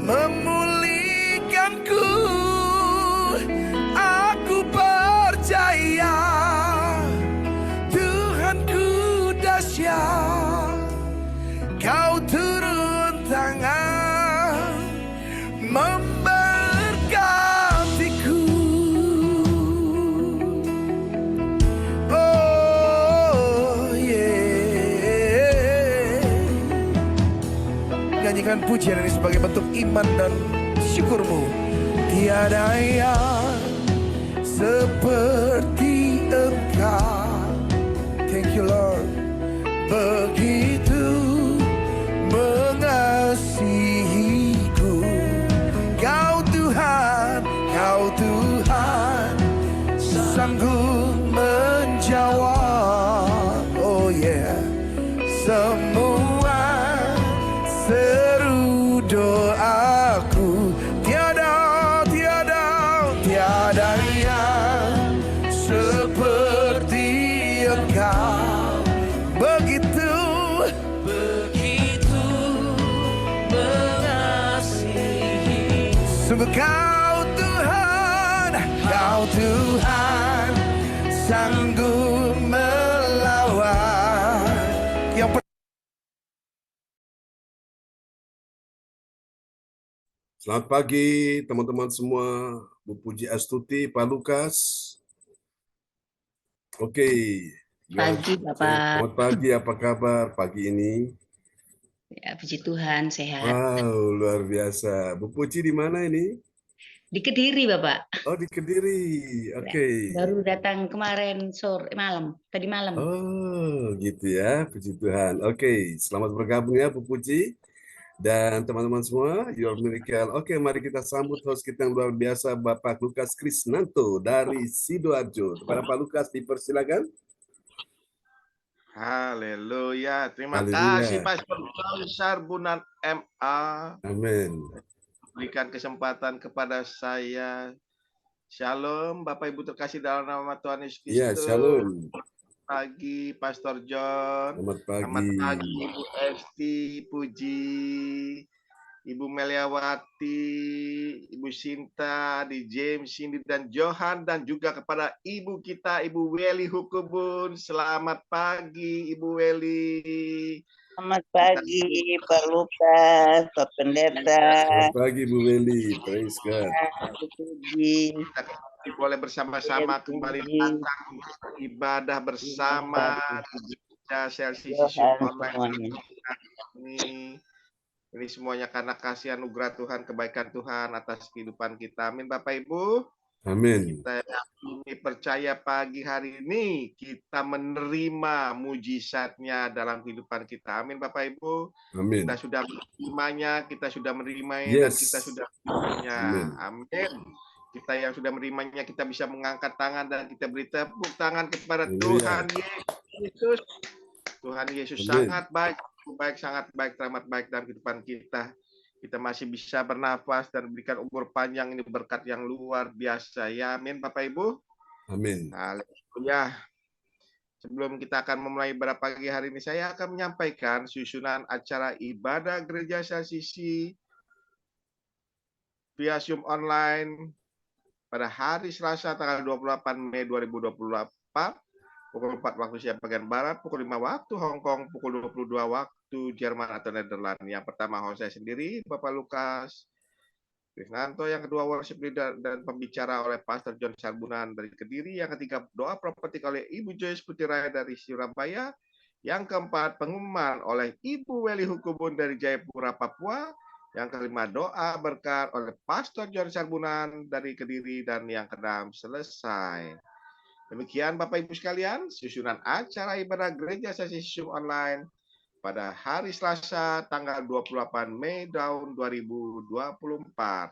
memulihkanku. Aku percaya Tuhanku dahsyat, Kau turun tangan memberkatiku. Oh yeah. Nyanyikan pujian ini sebagai bentuk iman dan syukurmu. Tiada yang seperti Engkau. Thank you Lord. Begitu mengasihiku. Kau Tuhan, Kau Tuhan, sanggup menjawab. Oh yeah. Semua seru doaku. Tiada yang seperti Engkau. Begitu mengasihi. Sungguh Kau Tuhan, Kau Tuhan, sanggup melawan. Yang Selamat pagi teman-teman semua, Bu Puji Astuti, Pak Lukas. Oke. Pagi Bapak. Selamat pagi, apa kabar pagi ini? Ya, puji Tuhan, sehat. Wow, luar biasa. Bu Puji di mana ini? Di Kediri Bapak. Oh, di Kediri. Oke. Baru datang kemarin tadi malam. Oh, gitu ya, puji Tuhan. Oke, selamat bergabung ya Bu Puji. Dan teman-teman semua, Your Miracle. Oke, mari kita sambut host kita yang luar biasa, Bapak Lukas Krisnanto dari Sidoarjo. Kepada Pak Lukas, dipersilakan. Haleluya. Terima Haleluya. kasih Pastor John Sarbunan MA. Amin. Berikan kesempatan kepada saya. Shalom, Bapak Ibu terkasih dalam nama Tuhan Yesus Kristus. Ya, shalom. Pagi Pastor John. Selamat pagi. Selamat pagi Ibu Esti, Puji, Ibu Meliawati, Ibu Sinta, di James, Cindy, dan Johan, dan juga kepada Ibu kita, Ibu Weli Hukubun. Selamat pagi, Ibu Weli. Selamat pagi, Pak Lukas, Pak Pendeta. Selamat pagi, Bu Weli. Praise God. Kita boleh bersama-sama kembali datang ibadah bersama di gereja Celsius Online ini semuanya karena kasih anugerah Tuhan, kebaikan Tuhan atas kehidupan kita. Amin Bapak Ibu. Amin. Kita yakini percaya pagi hari ini kita menerima mujizatnya dalam kehidupan kita. Amin Bapak Ibu. Amin. Kita sudah menerimanya, kita sudah menerimanya, dan kita sudah menerimanya. Amin. Kita yang sudah menerimanya, kita bisa mengangkat tangan dan kita beri tepuk tangan kepada Tuhan Yesus. Tuhan Yesus sangat baik, sangat baik, teramat baik dalam kehidupan kita. Kita masih bisa bernafas dan berikan umur panjang, ini berkat yang luar biasa. Ya, amin Bapak Ibu. Amin. Haleluya. Sebelum kita akan memulai ibadah pagi hari ini, saya akan menyampaikan susunan acara ibadah Gereja Sasisi via Zoom online pada hari Selasa tanggal 28 Mei 2024, pukul 4 waktu Asia bagian Barat, pukul 5 waktu Hong Kong, pukul 22 waktu Jerman atau Nederland. Yang pertama host saya sendiri, Bapak Lukas Krisnanto. Yang kedua worship leader dan pembicara oleh Pastor John Sarbunan dari Kediri. Yang ketiga doa prophetik oleh Ibu Joyce Putiraya dari Surabaya. Yang keempat pengumuman oleh Ibu Weli Hukubun dari Jayapura, Papua. Yang kelima doa berkat oleh Pastor John Sarbunan dari Kediri. Dan yang keenam selesai. Demikian Bapak Ibu sekalian, susunan acara ibadah Gereja Sasisi Online pada hari Selasa tanggal 28 Mei tahun 2024.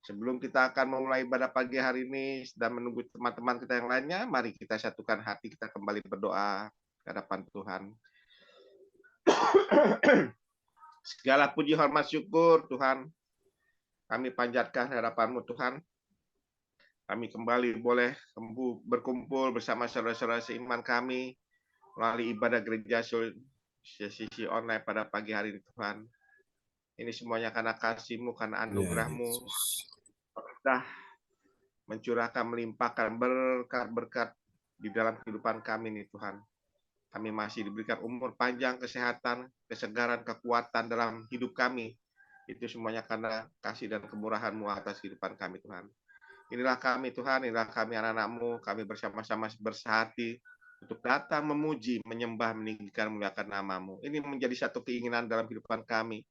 Sebelum kita akan memulai ibadah pagi hari ini dan menunggu teman-teman kita yang lainnya, mari kita satukan hati, kita kembali berdoa ke hadapan Tuhan. Segala puji hormat syukur Tuhan, kami panjatkan hadapan-Mu Tuhan. Kami kembali boleh berkumpul bersama saudara-saudara seiman kami melalui ibadah Gereja sesi online pada pagi hari ini Tuhan. Ini semuanya karena kasih-Mu, karena anugerah-Mu. Kita mencurahkan, melimpahkan berkat-berkat di dalam kehidupan kami nih Tuhan. Kami masih diberikan umur panjang, kesehatan, kesegaran, kekuatan dalam hidup kami. Itu semuanya karena kasih dan kemurahan-Mu atas kehidupan kami Tuhan. Inilah kami Tuhan, inilah kami anak-anak-Mu, kami bersama-sama bersehati untuk datang memuji, menyembah, meninggikan, memuliakan nama-Mu. Ini menjadi satu keinginan dalam kehidupan kami.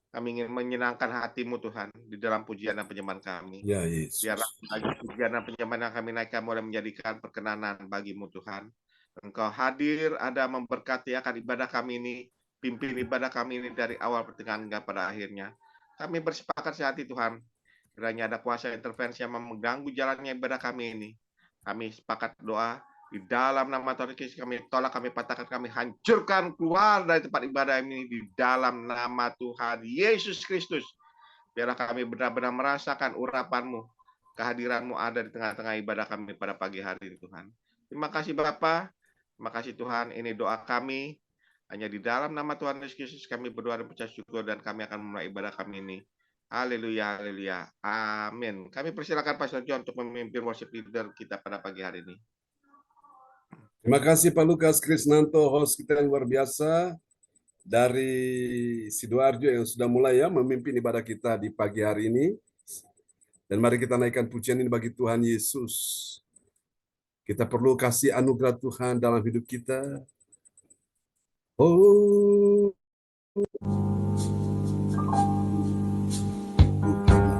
Kami ingin menyenangkan hati-Mu Tuhan di dalam pujian dan penyembahan kami. Ya, Yesus. Biarlah bagi pujian dan penyembahan yang kami naikkan boleh menjadikan perkenanan bagi-Mu Tuhan. Engkau hadir, ada memberkati akan ibadah kami ini, pimpin ibadah kami ini dari awal pertengahan hingga pada akhirnya. Kami bersepakat sehati Tuhan, kiranya ada kuasa intervensi yang mengganggu jalannya ibadah kami ini. Kami sepakat doa, di dalam nama Tuhan Yesus kami tolak, kami patahkan, kami hancurkan keluar dari tempat ibadah ini di dalam nama Tuhan Yesus Kristus. Biarlah kami benar-benar merasakan urapan-Mu, kehadiran-Mu ada di tengah-tengah ibadah kami pada pagi hari ini Tuhan. Terima kasih Bapa, terima kasih Tuhan, ini doa kami. Hanya di dalam nama Tuhan Yesus Kristus kami berdoa dan percaya syukur dan kami akan memulai ibadah kami ini. Haleluya, haleluya, amin. Kami persilakan Pastor John untuk memimpin worship leader kita pada pagi hari ini. Terima kasih Pak Lukas Krisnanto, host kita yang luar biasa dari Sidoarjo yang sudah mulai ya memimpin ibadah kita di pagi hari ini. Dan mari kita naikkan pujian ini bagi Tuhan Yesus. Kita perlu kasih anugerah Tuhan dalam hidup kita. Oh, Tuhan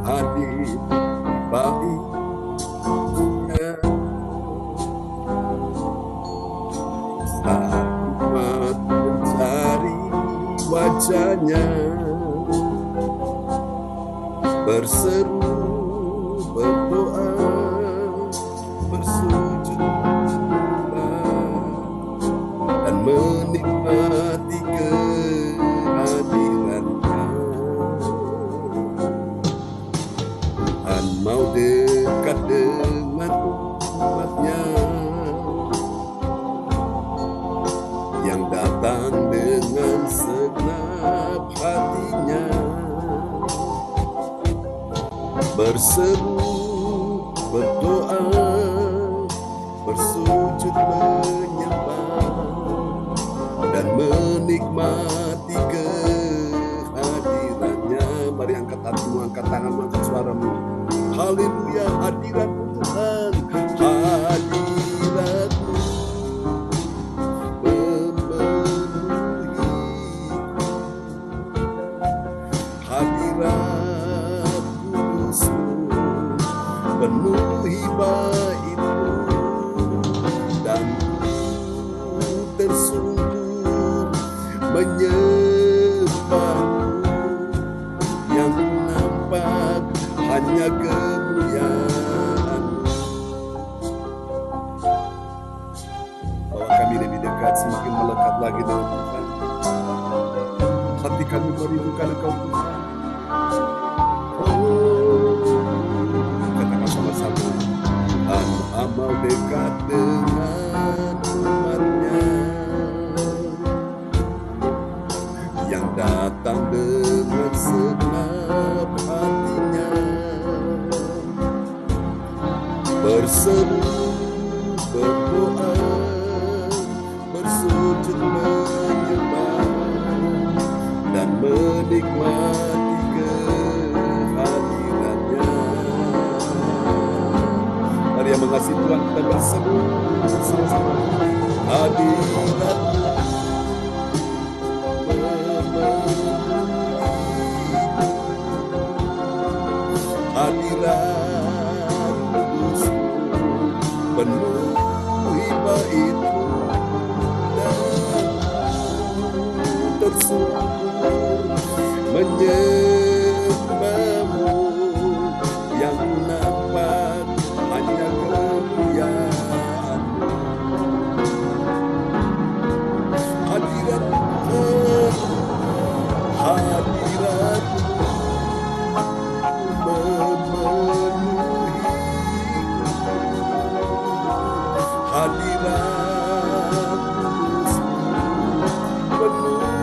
hadir baik. Umat mencari wajahnya, berseru, berdoa, bersujud menyembah, dan menikmati kehadirannya. Tuhan mau dekat dengan umatnya yang datang dengan segenap hatinya, berseru, berdoa, bersujud menyembah, dan menikmati kehadirannya. Mari angkat hatimu, angkat tanganmu, angkat suaramu. Haleluya, hadirat-Mu Tuhan, hadirat-Mu penuhi bait-Mu, dan tersungkur menyembah-Mu, yang nampak hanya kemuliaan-Mu. Bawa kami lebih dekat, semakin melekat lagi dengan Tuhan. Hati kami merindukan Engkau Tuhan. Tuhan mau dekat dengan umatnya yang datang dengan segenap hatinya, berseru, berdoa, bersujud menyembah, dan menikmati kehadirannya. Mari yang mengasihi Tuhan, kita berseru bersama-sama. Hadirat-Mu hadirat kudus-Mu penuhi bait-Mu, dan tersungkur menyembah-Mu, yang nampak hanya kemuliaan-Mu. Hadirat-Mu, hadirat-Mu memenuhi, hadirat kudus-Mu penuhi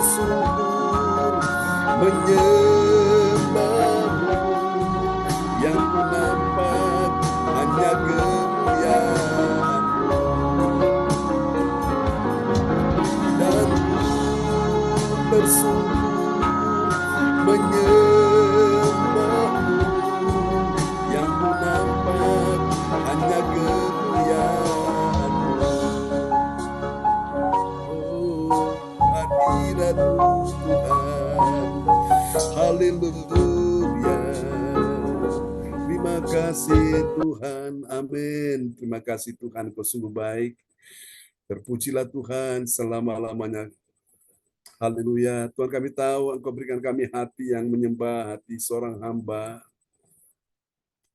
bersungkur menyembahmu, yang ku nampak hanya kemuliaan-Mu, dan ku bersungkur menyembahmu, yang ku nampak hanya kemuliaan-Mu. Oh, hadirat-Mu Tuhan, haleluya. Terima kasih Tuhan, amin. Terima kasih Tuhan, Kau sungguh baik. Terpujilah Tuhan selama-lamanya. Haleluya. Tuhan, kami tahu Engkau berikan kami hati yang menyembah, hati seorang hamba.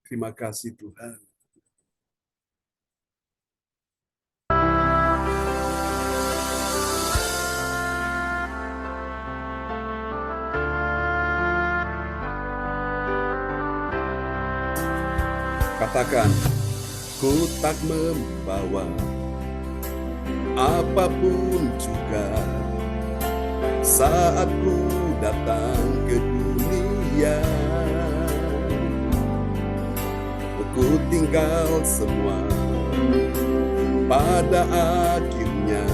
Terima kasih Tuhan. Katakan, ku tak membawa apapun juga saat ku datang ke dunia. Ku tinggal semua pada akhirnya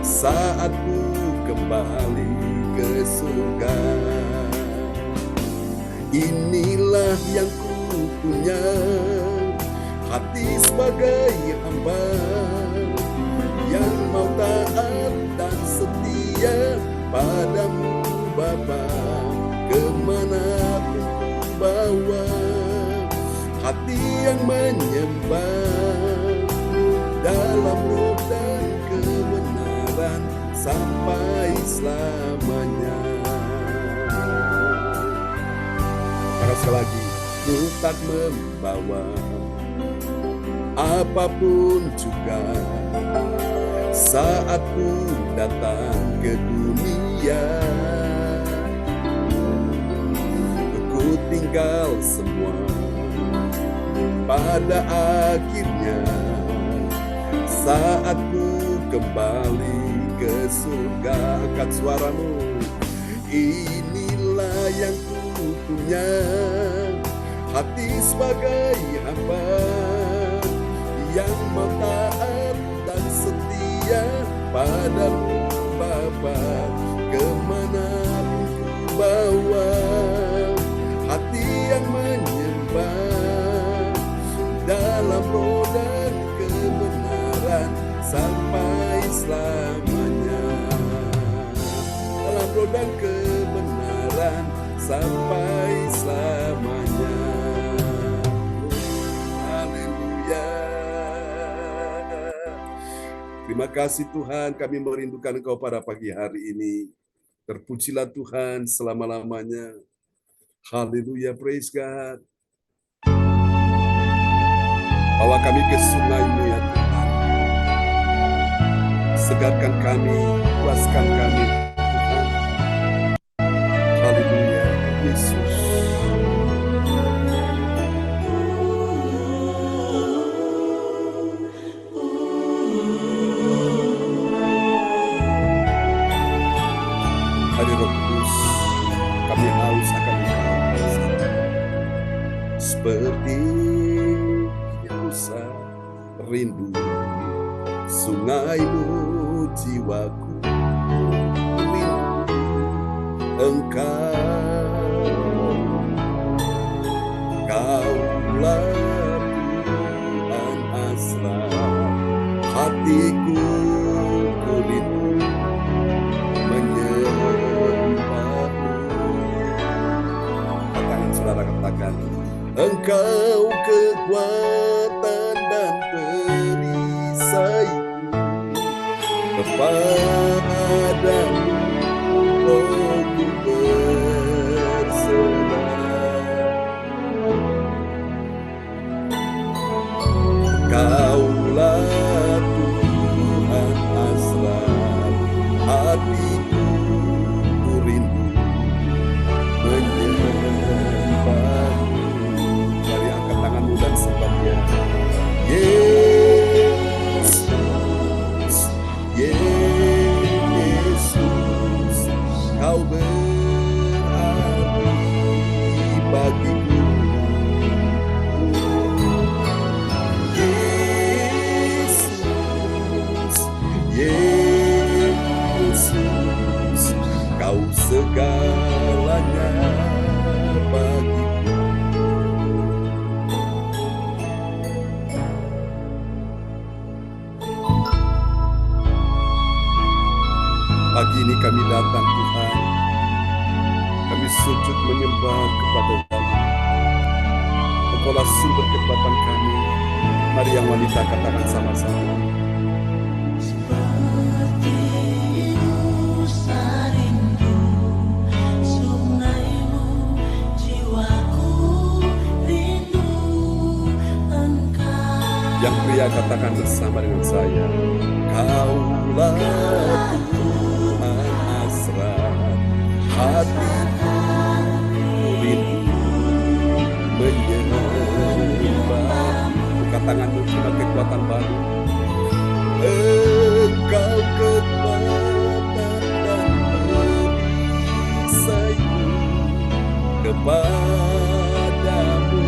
saat ku kembali ke surga. Inilah yang ku punya, hati sebagai hamba yang mau taat dan setia padamu Bapa, kemanapun ku bawa. Hati yang menyembah dalam roh dan kebenaran sampai selamanya. Sekali lagi, ku tak membawa apapun juga saat ku datang ke dunia. Ku tinggal semua pada akhirnya saat ku kembali ke surga. Angkat suaramu, inilah yang ku punya, hati sebagai hamba yang mau taat dan setia padamu Bapa, kemanapun ku bawa. Hati yang menyembah dalam roh dan kebenaran sampai selamanya. Dalam roh dan kebenaran sampai selamanya. Haleluya. Terima kasih Tuhan, kami merindukan Engkau pada pagi hari ini. Terpujilah Tuhan selama-lamanya. Haleluya, praise God. Bawa kami ke sungai-Mu ya Tuhan. Segarkan kami, puaskan kami Tuhan. Haleluya, Yesus. Hari Roh Kudus, kami haus akan Engkau. Seperti Musa rindu sungai-Mu, jiwaku rindu Engkau. Kaulah Tuhan asra hatiku, ku rindu menyembah-Mu. Katakan saudara, katakan, Engkau kekuatan dan perisaiku, kepadamu rohku berserah. Kaulah Tuhan asra hatiku, ku rindu menyembah-Mu. Mari angkat tanganmu dan sembah Dia. Yesus, Yesus. ini kami datang Tuhan, kami sujud menyembah kepada-Mu. Engkaulah sumber kekuatan kami. Mari yang wanita katakan sama-sama. Yang pria katakan bersama dengan saya, Kaulah Tuhan hasrat hatiku, rindu menyembah. Buka tanganmu, terima kekuatan baru. Engkau kekuatan dan perisaiku, kepadamu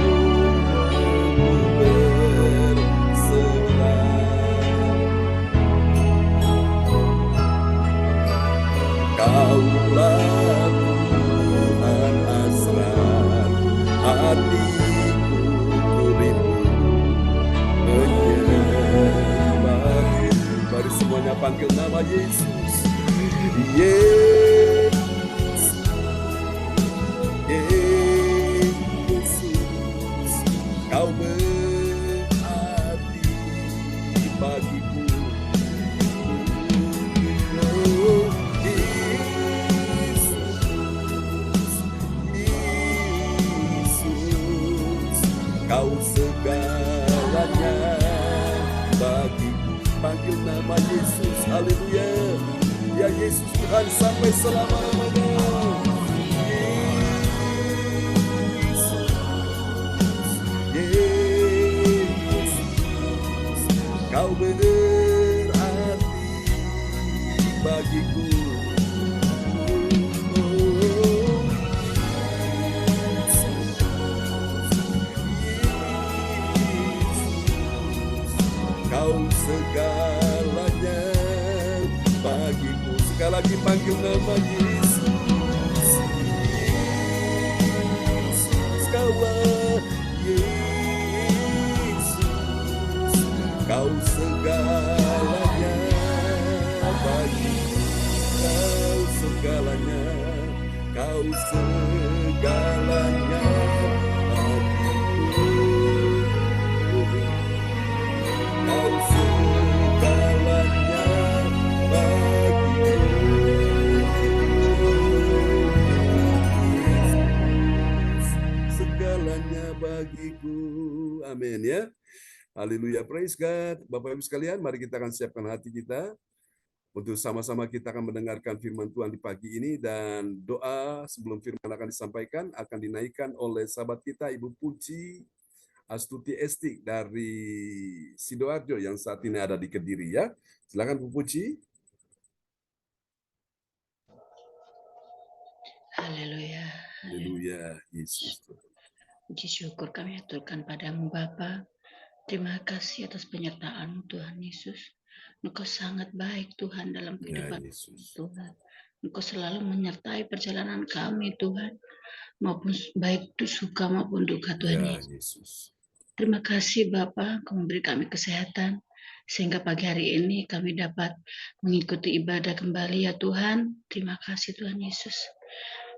Kaulah Tuhan hasrat hatiku, rindu menyembah. Mari semuanya panggil nama Yesus. Yesus, Yesus, Kau berarti bagiku. Kau segalanya bagiku. Panggil nama Yesus, haleluya. Ya Yesus Tuhan sampai selama-lamanya. Yesus, Kau berarti bagiku. Kau segalanya bagiku. Sekali lagi panggil nama Yesus. Yesus, Kaulah Yesus. Kau segalanya bagiku. Kau segalanya. Kau segalanya bagiku. Kau segalanya bagiku. Segalanya bagiku. Amin ya. Haleluya, praise God. Bapak Ibu sekalian, mari kita akan siapkan hati kita untuk sama-sama kita akan mendengarkan firman Tuhan di pagi ini, dan doa sebelum firman akan disampaikan akan dinaikkan oleh sahabat kita Ibu Puji Astuti Esti dari Sidoarjo yang saat ini ada di Kediri ya. Silakan Bu Puji. Haleluya. Haleluya, Yesus. Puji syukur kami aturkan padamu Bapa. Terima kasih atas penyertaan Tuhan Yesus. Engkau sangat baik Tuhan dalam Ya kehidupan Yesus. Tuhan. Engkau selalu menyertai perjalanan kami Tuhan. Maupun baik itu suka maupun duka Tuhan Ya Yesus. Yesus. Terima kasih Bapa, Kau memberi kami kesehatan. Sehingga pagi hari ini kami dapat mengikuti ibadah kembali ya Tuhan. Terima kasih Tuhan Yesus.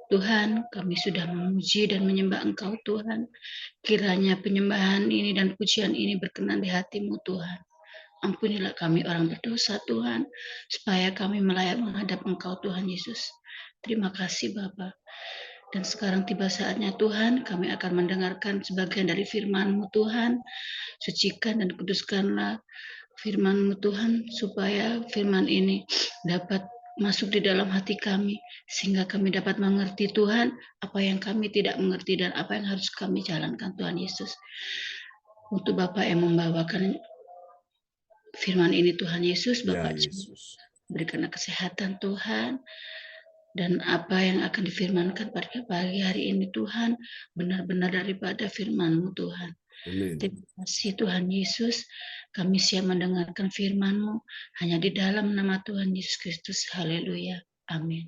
Tuhan, kami sudah memuji dan menyembah Engkau Tuhan. Kiranya penyembahan ini dan pujian ini berkenan di hati-Mu Tuhan. Ampunilah kami orang berdosa Tuhan, supaya kami melayak menghadap Engkau Tuhan Yesus. Terima kasih Bapa. Dan sekarang tiba saatnya Tuhan, kami akan mendengarkan sebagian dari firman-Mu Tuhan. Sucikan dan kuduskanlah firman-Mu Tuhan, supaya firman ini dapat masuk di dalam hati kami, sehingga kami dapat mengerti Tuhan, apa yang kami tidak mengerti dan apa yang harus kami jalankan Tuhan Yesus. Untuk Bapak yang membawakan firman ini Tuhan Yesus, Bapak berikanlah kesehatan Tuhan, dan apa yang akan difirmankan pada pagi hari ini Tuhan, benar-benar daripada firman-Mu Tuhan. Amin. Terima kasih Tuhan Yesus, kami siap mendengarkan firman-Mu hanya di dalam nama Tuhan Yesus Kristus. Haleluya. Amin.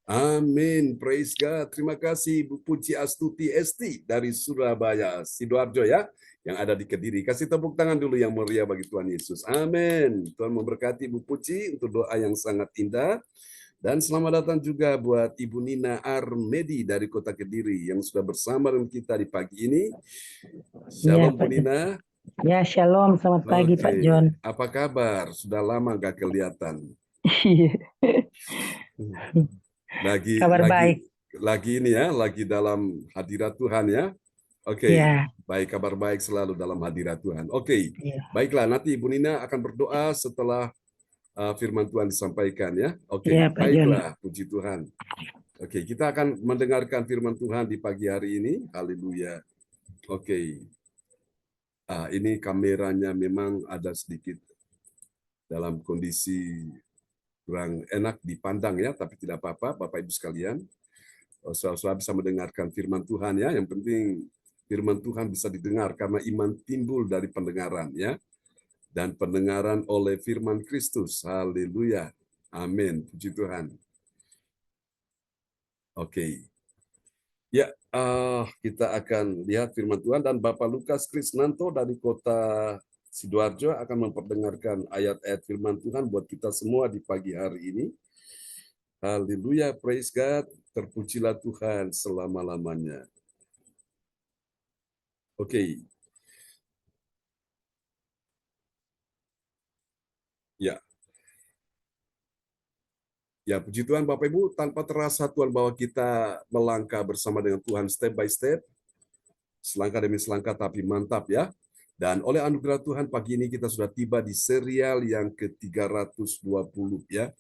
Amin. Praise God. Terima kasih Bu Puji Astuti Esti dari Surabaya, Sidoarjo ya, yang ada di Kediri. Kasih tepuk tangan dulu yang meriah bagi Tuhan Yesus. Amin. Tuhan memberkati Bu Puji untuk doa yang sangat indah. Dan selamat datang juga buat Ibu Nina Armedi dari Kota Kediri yang sudah bersama dengan kita di pagi ini. Shalom Bu Pak John. Nina. Ya, shalom. Selamat pagi, Oke, Pak John. apa kabar? Sudah lama nggak kelihatan. Lagi Kabar baik. lagi ini ya, lagi dalam hadirat Tuhan ya. Oke, Ya. baik, kabar baik selalu dalam hadirat Tuhan. Oke, Ya. baiklah, nanti Ibu Nina akan berdoa setelah firman Tuhan disampaikan ya. Oke, Ya, Pak John. baiklah, puji Tuhan. Oke, kita akan mendengarkan firman Tuhan di pagi hari ini. Haleluya. Oke. Ini kameranya memang ada sedikit dalam kondisi kurang enak dipandang ya, tapi tidak apa-apa, Bapak Ibu sekalian. Saudara-saudara bisa mendengarkan firman Tuhan ya. Yang penting firman Tuhan bisa didengar karena iman timbul dari pendengaran ya. Dan pendengaran oleh firman Kristus. Haleluya. Amin. Puji Tuhan. Oke. Ya, kita akan lihat firman Tuhan dan Bapak Lukas Krisnanto dari Kota Sidoarjo akan memperdengarkan ayat-ayat firman Tuhan buat kita semua di pagi hari ini. Haleluya, praise God, terpujilah Tuhan selama-lamanya. Oke. Ya. Ya, puji Tuhan Bapak Ibu, tanpa terasa Tuhan bahwa kita melangkah bersama dengan Tuhan step by step, selangkah demi selangkah tapi mantap ya. Dan oleh anugerah Tuhan pagi ini kita sudah tiba di serial yang ke-320 ya.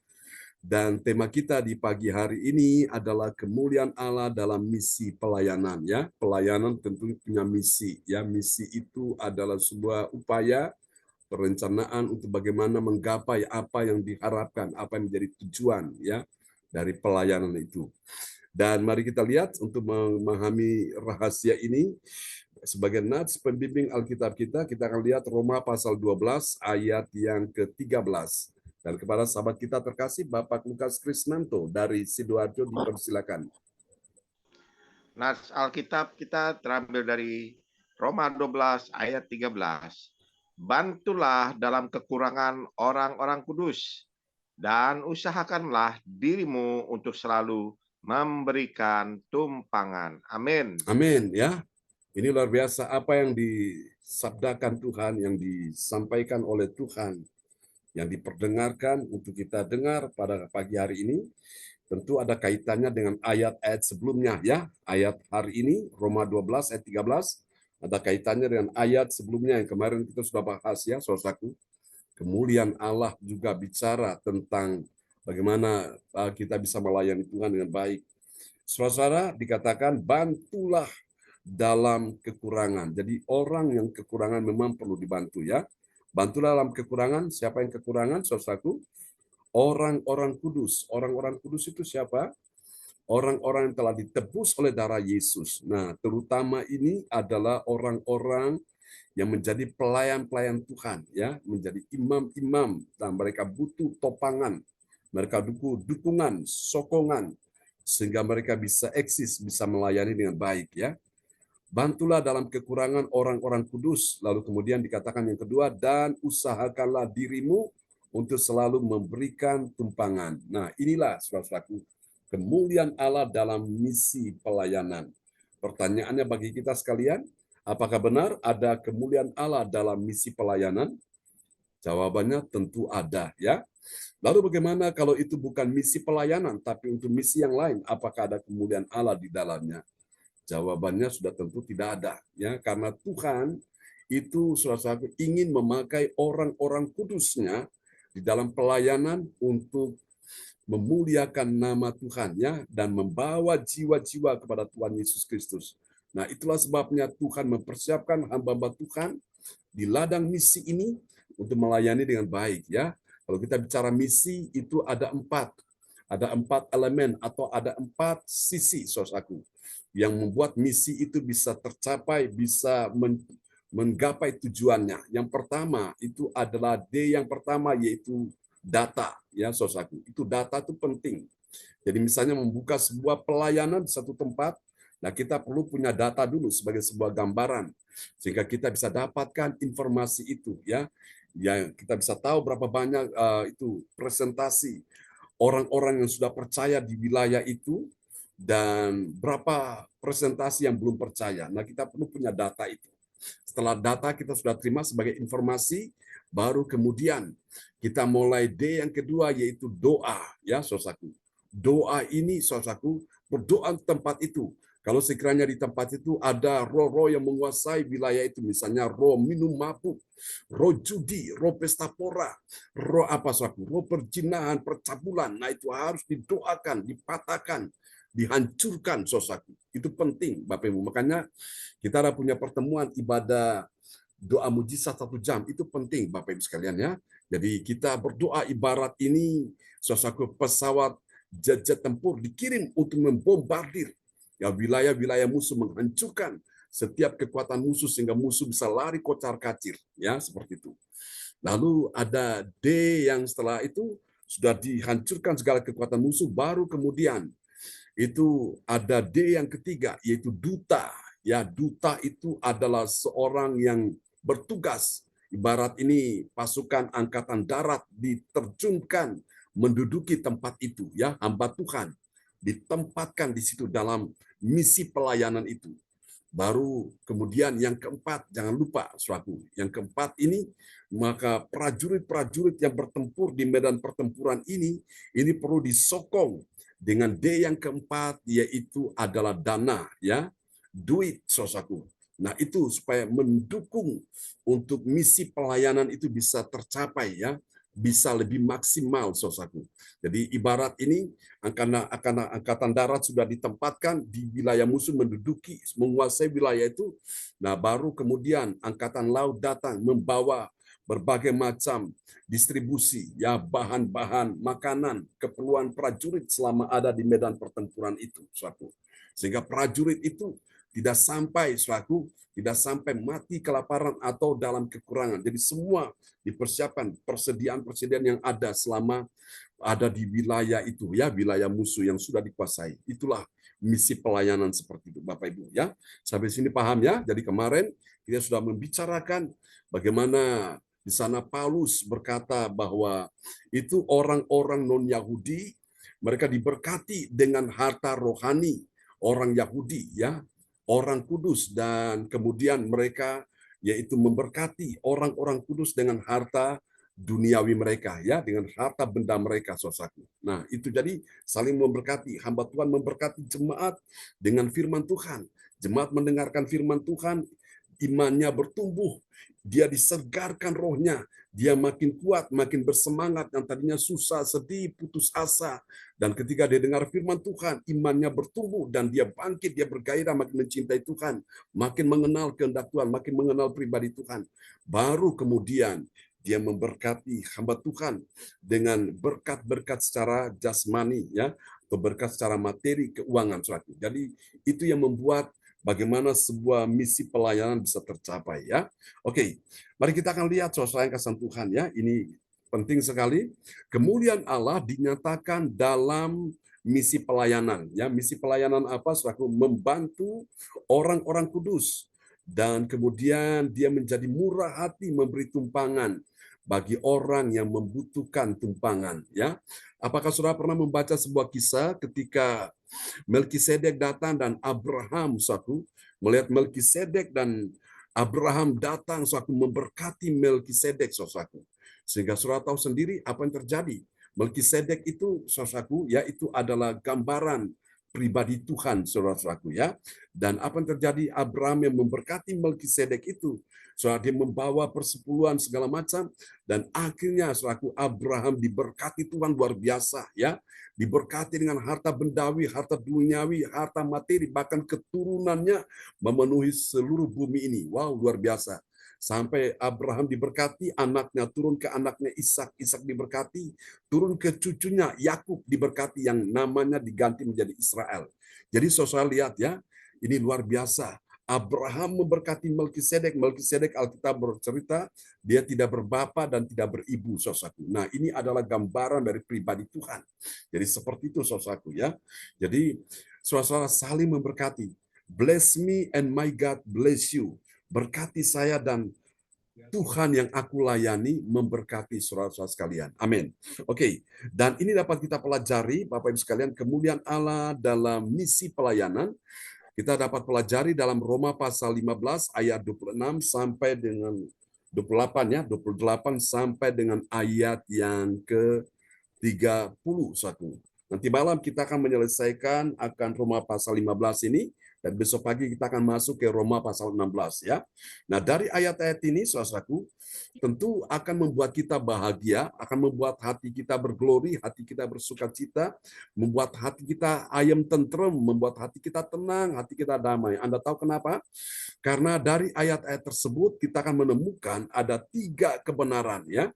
Dan tema kita di pagi hari ini adalah kemuliaan Allah dalam misi pelayanan ya. Pelayanan tentu punya misi ya. Misi itu adalah sebuah upaya perencanaan untuk bagaimana menggapai apa yang diharapkan, apa yang menjadi tujuan ya dari pelayanan itu. Dan mari kita lihat untuk memahami rahasia ini sebagai nats pembimbing Alkitab kita akan lihat Roma pasal 12 ayat yang ke-13. Dan kepada sahabat kita terkasih, Bapak Lukas Krisnanto dari Sidoarjo dipersilakan. Nats Alkitab kita terambil dari Roma 12 ayat 13. Bantulah dalam kekurangan orang-orang kudus, dan usahakanlah dirimu untuk selalu memberikan tumpangan. Amin. Amin ya. Ini luar biasa apa yang disabdakan Tuhan, yang disampaikan oleh Tuhan, yang diperdengarkan untuk kita dengar pada pagi hari ini, tentu ada kaitannya dengan ayat-ayat sebelumnya ya. Ayat hari ini, Roma 12 ayat 13, ada kaitannya dengan ayat sebelumnya yang kemarin kita sudah bahas ya, saudaraku. Kemuliaan Allah juga bicara tentang bagaimana kita bisa melayani Tuhan dengan baik. Saudara dikatakan, bantulah dalam kekurangan. Jadi orang yang kekurangan memang perlu dibantu ya. Bantulah dalam kekurangan. Siapa yang kekurangan, saudaraku? Orang-orang kudus. Orang-orang kudus itu siapa? Orang-orang yang telah ditebus oleh darah Yesus. Nah, terutama ini adalah orang-orang yang menjadi pelayan-pelayan Tuhan, ya, menjadi imam-imam. Dan mereka butuh topangan, mereka butuh dukungan, sokongan, sehingga mereka bisa eksis, bisa melayani dengan baik, ya. Bantulah dalam kekurangan orang-orang kudus. Lalu kemudian dikatakan yang kedua, dan usahakanlah dirimu untuk selalu memberikan tumpangan. Nah, inilah saudara-saudaraku, kemuliaan Allah dalam misi pelayanan. Pertanyaannya bagi kita sekalian, apakah benar ada kemuliaan Allah dalam misi pelayanan? Jawabannya tentu ada, ya. Lalu bagaimana kalau itu bukan misi pelayanan, tapi untuk misi yang lain? Apakah ada kemuliaan Allah di dalamnya? Jawabannya sudah tentu tidak ada, ya, karena Tuhan itu saudara-saudara ingin memakai orang-orang kudusnya di dalam pelayanan untuk memuliakan nama Tuhan, ya, dan membawa jiwa-jiwa kepada Tuhan Yesus Kristus. Nah, itulah sebabnya Tuhan mempersiapkan hamba-hamba Tuhan di ladang misi ini untuk melayani dengan baik, ya. Kalau kita bicara misi itu ada empat elemen atau ada 4 sisi, saudaraku, yang membuat misi itu bisa tercapai, bisa menggapai tujuannya. Yang pertama itu adalah D yang pertama, yaitu data, ya saudaraku. Itu data itu penting. Jadi misalnya membuka sebuah pelayanan di satu tempat, nah kita perlu punya data dulu sebagai sebuah gambaran, sehingga kita bisa dapatkan informasi itu, ya. Yang kita bisa tahu berapa banyak itu presentasi orang-orang yang sudah percaya di wilayah itu, dan berapa presentasi yang belum percaya. Nah, kita perlu punya data itu. Setelah data kita sudah terima sebagai informasi, baru kemudian kita mulai D yang kedua, yaitu doa, ya saudaraku. Doa ini saudaraku, berdoa di tempat itu. Kalau sekiranya di tempat itu ada roh-roh yang menguasai wilayah itu, misalnya roh minum mabuk, roh judi, roh pesta pora, roh apa saudaraku, roh perjinahan, percabulan, nah itu harus didoakan, dipatahkan, dihancurkan saudaraku. Itu penting Bapak Ibu. Makanya kita ada punya pertemuan ibadah doa mujizat 1 jam. Itu penting Bapak Ibu sekalian ya. Jadi kita berdoa ibarat ini saudaraku, pesawat jet tempur dikirim untuk membombardir ya wilayah-wilayah musuh, menghancurkan setiap kekuatan musuh sehingga musuh bisa lari kocar-kacir ya, seperti itu. Lalu ada D yang setelah itu sudah dihancurkan segala kekuatan musuh, baru kemudian itu ada D yang ketiga, yaitu duta. Ya, duta itu adalah seorang yang bertugas. Ibarat ini pasukan angkatan darat diterjunkan menduduki tempat itu, ya, hamba Tuhan ditempatkan di situ dalam misi pelayanan itu. Baru kemudian yang keempat, jangan lupa suatu. Yang keempat ini, maka prajurit-prajurit yang bertempur di medan pertempuran ini perlu disokong dengan D yang keempat, yaitu adalah dana, ya, duit, saudaraku. Nah itu supaya mendukung untuk misi pelayanan itu bisa tercapai, ya, bisa lebih maksimal, saudaraku. Jadi ibarat ini angkatan darat sudah ditempatkan di wilayah musuh, menduduki, menguasai wilayah itu. Nah baru kemudian angkatan laut datang membawa berbagai macam distribusi, ya, bahan-bahan makanan, keperluan prajurit selama ada di medan pertempuran itu, saudaraku. Sehingga prajurit itu tidak sampai mati kelaparan atau dalam kekurangan. Jadi semua dipersiapkan, persediaan yang ada selama ada di wilayah itu, ya, wilayah musuh yang sudah dikuasai. Itulah misi pelayanan seperti itu, Bapak Ibu, ya. Sampai sini paham ya? Jadi kemarin kita sudah membicarakan bagaimana di sana Paulus berkata bahwa itu orang-orang non-Yahudi, mereka diberkati dengan harta rohani orang Yahudi, ya, orang kudus, dan kemudian mereka yaitu memberkati orang-orang kudus dengan harta duniawi mereka, ya, dengan harta benda mereka, saudaraku. Nah, itu jadi saling memberkati. Hamba Tuhan memberkati jemaat dengan firman Tuhan. Jemaat mendengarkan firman Tuhan, imannya bertumbuh, dia disegarkan rohnya, dia makin kuat, makin bersemangat, yang tadinya susah, sedih, putus asa. Dan ketika dia dengar firman Tuhan, imannya bertumbuh, dan dia bangkit, dia bergairah, makin mencintai Tuhan, makin mengenal kehendak Tuhan, makin mengenal pribadi Tuhan. Baru kemudian dia memberkati hamba Tuhan dengan berkat-berkat secara jasmani, ya, atau berkat secara materi, keuangan, saudara. Jadi itu yang membuat bagaimana sebuah misi pelayanan bisa tercapai, ya. Oke, mari kita akan lihat saudara yang kasih Tuhan, ya. Ini penting sekali. Kemuliaan Allah dinyatakan dalam misi pelayanan, ya. Misi pelayanan apa? Saudara, membantu orang-orang kudus, dan kemudian dia menjadi murah hati memberi tumpangan bagi orang yang membutuhkan tumpangan, ya. Apakah saudara pernah membaca sebuah kisah ketika Melkisedek datang dan Abraham melihat Melkisedek dan Abraham datang memberkati Melkisedek, saudaraku. Sehingga saudara tahu sendiri apa yang terjadi. Melkisedek itu, saudaraku, ya, itu adalah gambaran pribadi Tuhan, saudara-saudaraku, ya. Dan apa yang terjadi, Abraham yang memberkati Melkisedek itu, saudara, dia membawa persepuluhan segala macam, dan akhirnya saudaraku, Abraham diberkati Tuhan luar biasa, ya. Diberkati dengan harta bendawi, harta duniawi, harta materi, bahkan keturunannya memenuhi seluruh bumi ini. Wow, luar biasa. Sampai Abraham diberkati, anaknya turun ke anaknya Ishak, Ishak diberkati, turun ke cucunya Yakub diberkati, yang namanya diganti menjadi Israel. Jadi saudara lihat, ya, ini luar biasa. Abraham memberkati Melkisedek. Melkisedek, Alkitab bercerita, dia tidak berbapa dan tidak beribu, saudaraku. Nah, ini adalah gambaran dari pribadi Tuhan. Jadi seperti itu, saudaraku, ya. Jadi saudara saling memberkati. Bless me and my God bless you. Berkati saya dan Tuhan yang aku layani memberkati saudara-saudara sekalian. Amin. Oke, dan ini dapat kita pelajari, Bapak Ibu sekalian, kemuliaan Allah dalam misi pelayanan. Kita dapat pelajari dalam Roma pasal 15 ayat 26 sampai dengan 28 ya, 28 sampai dengan ayat yang ke-31. Nanti malam kita akan menyelesaikan akan Roma pasal 15 ini, dan besok pagi kita akan masuk ke Roma pasal 16 ya. Nah, dari ayat-ayat ini, saudaraku, tentu akan membuat kita bahagia, akan membuat hati kita berglori, hati kita bersukacita, membuat hati kita ayem tentrem, membuat hati kita tenang, hati kita damai. Anda tahu kenapa? Karena dari ayat-ayat tersebut kita akan menemukan ada 3 kebenaran ya.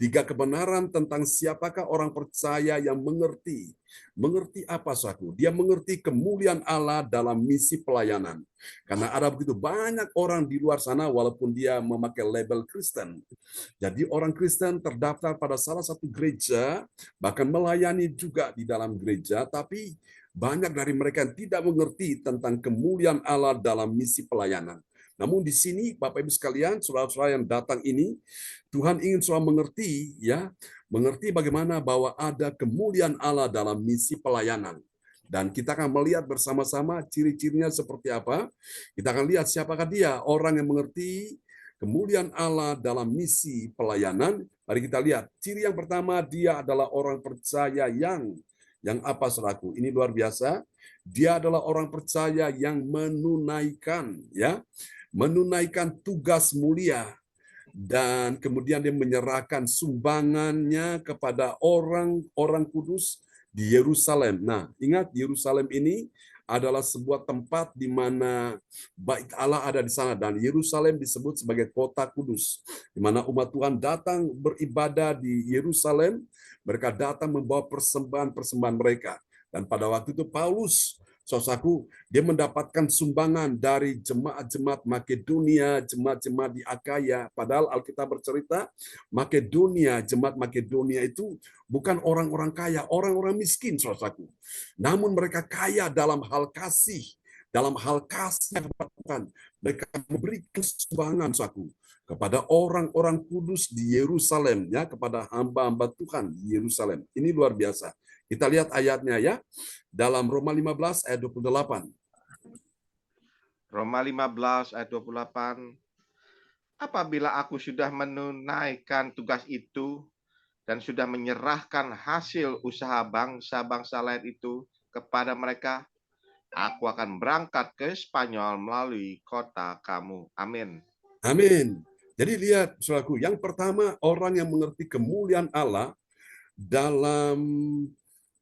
3 kebenaran tentang siapakah orang percaya yang mengerti. Mengerti apa, saudaraku? Dia mengerti kemuliaan Allah dalam misi pelayanan. Karena ada begitu banyak orang di luar sana walaupun dia memakai label Kristen. Jadi orang Kristen terdaftar pada salah satu gereja, bahkan melayani juga di dalam gereja, tapi banyak dari mereka yang tidak mengerti tentang kemuliaan Allah dalam misi pelayanan. Namun di sini Bapak Ibu sekalian, saudara-saudara yang datang ini, Tuhan ingin selalu mengerti ya, mengerti bagaimana bahwa ada kemuliaan Allah dalam misi pelayanan. Dan kita akan melihat bersama-sama ciri-cirinya seperti apa. Kita akan lihat siapakah dia, orang yang mengerti kemuliaan Allah dalam misi pelayanan. Mari kita lihat. Ciri yang pertama, dia adalah orang percaya yang apa, saudaraku? Ini luar biasa. Dia adalah orang percaya yang menunaikan tugas mulia, dan kemudian dia menyerahkan sumbangannya kepada orang-orang kudus di Yerusalem. Nah, ingat Yerusalem ini adalah sebuah tempat di mana Bait Allah ada di sana, dan Yerusalem disebut sebagai kota kudus, di mana umat Tuhan datang beribadah di Yerusalem. Mereka datang membawa persembahan-persembahan mereka. Dan pada waktu itu Paulus, saudaraku, dia mendapatkan sumbangan dari jemaat-jemaat Makedonia, jemaat-jemaat di Akaya. Padahal Alkitab bercerita, jemaat Makedonia itu bukan orang-orang kaya, orang-orang miskin, saudaraku. Namun mereka kaya dalam hal kasih, kepada Tuhan. Mereka memberikan sumbangan, saudaraku, kepada orang-orang kudus di Yerusalem, ya, kepada hamba-hamba Tuhan di Yerusalem. Ini luar biasa. Kita lihat ayatnya ya, dalam Roma 15 ayat 28. Roma 15 ayat 28. Apabila aku sudah menunaikan tugas itu dan sudah menyerahkan hasil usaha bangsa-bangsa lain itu kepada mereka, aku akan berangkat ke Spanyol melalui kota kamu. Amin. Amin. Jadi lihat, saudaraku, yang pertama, orang yang mengerti kemuliaan Allah dalam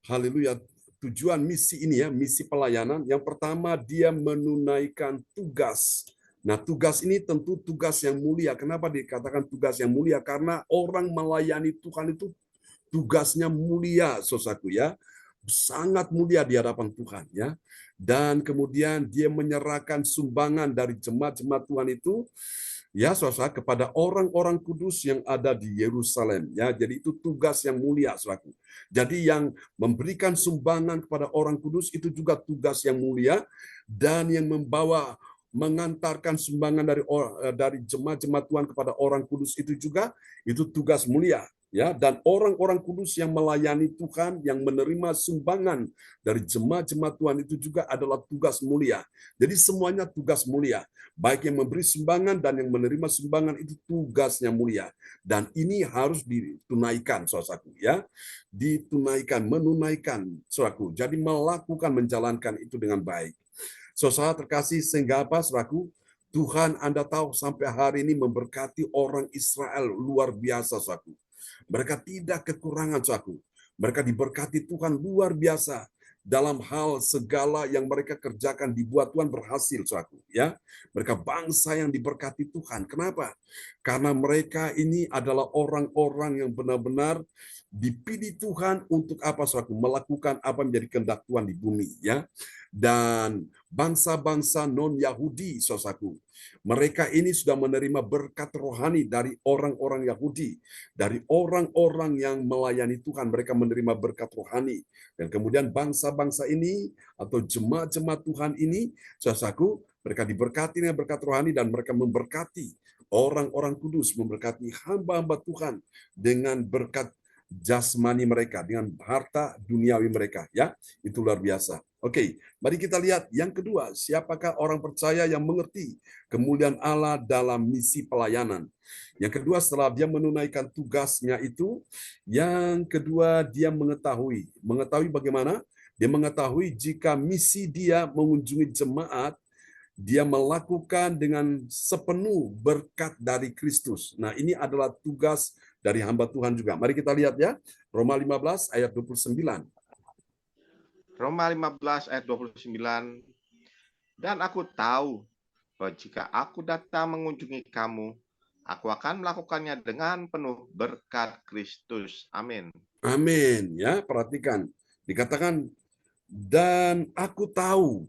haleluya tujuan misi ini ya, misi pelayanan. Yang pertama, dia menunaikan tugas. Nah, tugas ini tentu tugas yang mulia. Kenapa dikatakan tugas yang mulia? Karena orang melayani Tuhan itu tugasnya mulia, saudaraku ya. Sangat mulia di hadapan Tuhan ya. Dan kemudian dia menyerahkan sumbangan dari jemaat-jemaat Tuhan itu ya, saudara, kepada orang-orang kudus yang ada di Yerusalem. Ya, jadi itu tugas yang mulia, saudaraku. Jadi yang memberikan sumbangan kepada orang kudus itu juga tugas yang mulia, dan yang mengantarkan sumbangan dari jemaat-jemaat Tuhan kepada orang kudus itu juga itu tugas mulia. Ya, dan orang-orang kudus yang melayani Tuhan, yang menerima sumbangan dari jemaat-jemaat Tuhan itu juga adalah tugas mulia. Jadi semuanya tugas mulia. Baik yang memberi sumbangan dan yang menerima sumbangan itu tugasnya mulia. Dan ini harus ditunaikan, saudaraku ya. Ditunaikan, menunaikan, saudaraku. Jadi melakukan, menjalankan itu dengan baik. Saudara terkasih, sehingga apa, saudaraku? Tuhan, Anda tahu, sampai hari ini memberkati orang Israel luar biasa, saudaraku. Mereka tidak kekurangan, saudaraku. Mereka diberkati Tuhan luar biasa. Dalam hal segala yang mereka kerjakan dibuat Tuhan berhasil, saudaraku. Ya, mereka bangsa yang diberkati Tuhan. Kenapa? Karena mereka ini adalah orang-orang yang benar-benar dipilih Tuhan untuk apa, saudaraku? Melakukan apa menjadi kehendak Tuhan di bumi. Ya, dan bangsa-bangsa non-Yahudi, saudaraku. Mereka ini sudah menerima berkat rohani dari orang-orang Yahudi, dari orang-orang yang melayani Tuhan, mereka menerima berkat rohani. Dan kemudian bangsa-bangsa ini atau jemaat-jemaat Tuhan ini, saudaraku, mereka diberkati dengan berkat rohani dan mereka memberkati orang-orang kudus, memberkati hamba-hamba Tuhan dengan berkat jasmani mereka, dengan harta duniawi mereka. Ya, itu luar biasa. Oke, mari kita lihat yang kedua, siapakah orang percaya yang mengerti kemuliaan Allah dalam misi pelayanan. Yang kedua, setelah dia menunaikan tugasnya itu, yang kedua dia mengetahui. Mengetahui bagaimana? Dia mengetahui jika misi dia mengunjungi jemaat, dia melakukan dengan sepenuh berkat dari Kristus. Nah, ini adalah tugas dari hamba Tuhan juga. Mari kita lihat ya, Roma 15 ayat 29. Roma 15 ayat 29. Dan aku tahu bahwa jika aku datang mengunjungi kamu, aku akan melakukannya dengan penuh berkat Kristus. Amin. Amin. Ya, perhatikan. Dikatakan, dan aku tahu.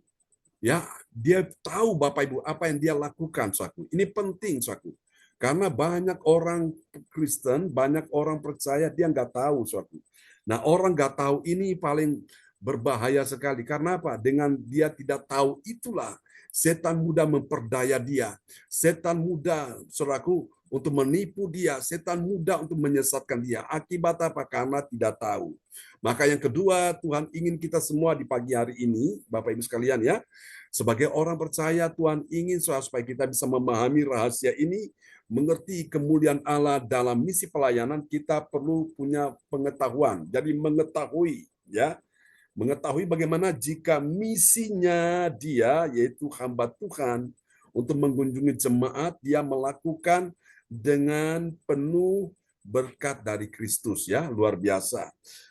Ya, dia tahu Bapak Ibu apa yang dia lakukan, saudaraku. Ini penting, saudaraku. Karena banyak orang Kristen, banyak orang percaya dia nggak tahu, saudaraku. Nah, orang nggak tahu ini paling berbahaya sekali. Karena apa? Dengan dia tidak tahu itulah setan mudah memperdaya dia. Setan mudah, saudaraku, untuk menipu dia. Setan mudah untuk menyesatkan dia. Akibat apa? Karena tidak tahu. Maka yang kedua, Tuhan ingin kita semua di pagi hari ini, Bapak Ibu sekalian ya, sebagai orang percaya, Tuhan ingin supaya kita bisa memahami rahasia ini, mengerti kemuliaan Allah dalam misi pelayanan, kita perlu punya pengetahuan. Jadi mengetahui, ya, mengetahui bagaimana jika misinya dia, yaitu hamba Tuhan, untuk mengunjungi jemaat, dia melakukan dengan penuh berkat dari Kristus, ya, luar biasa.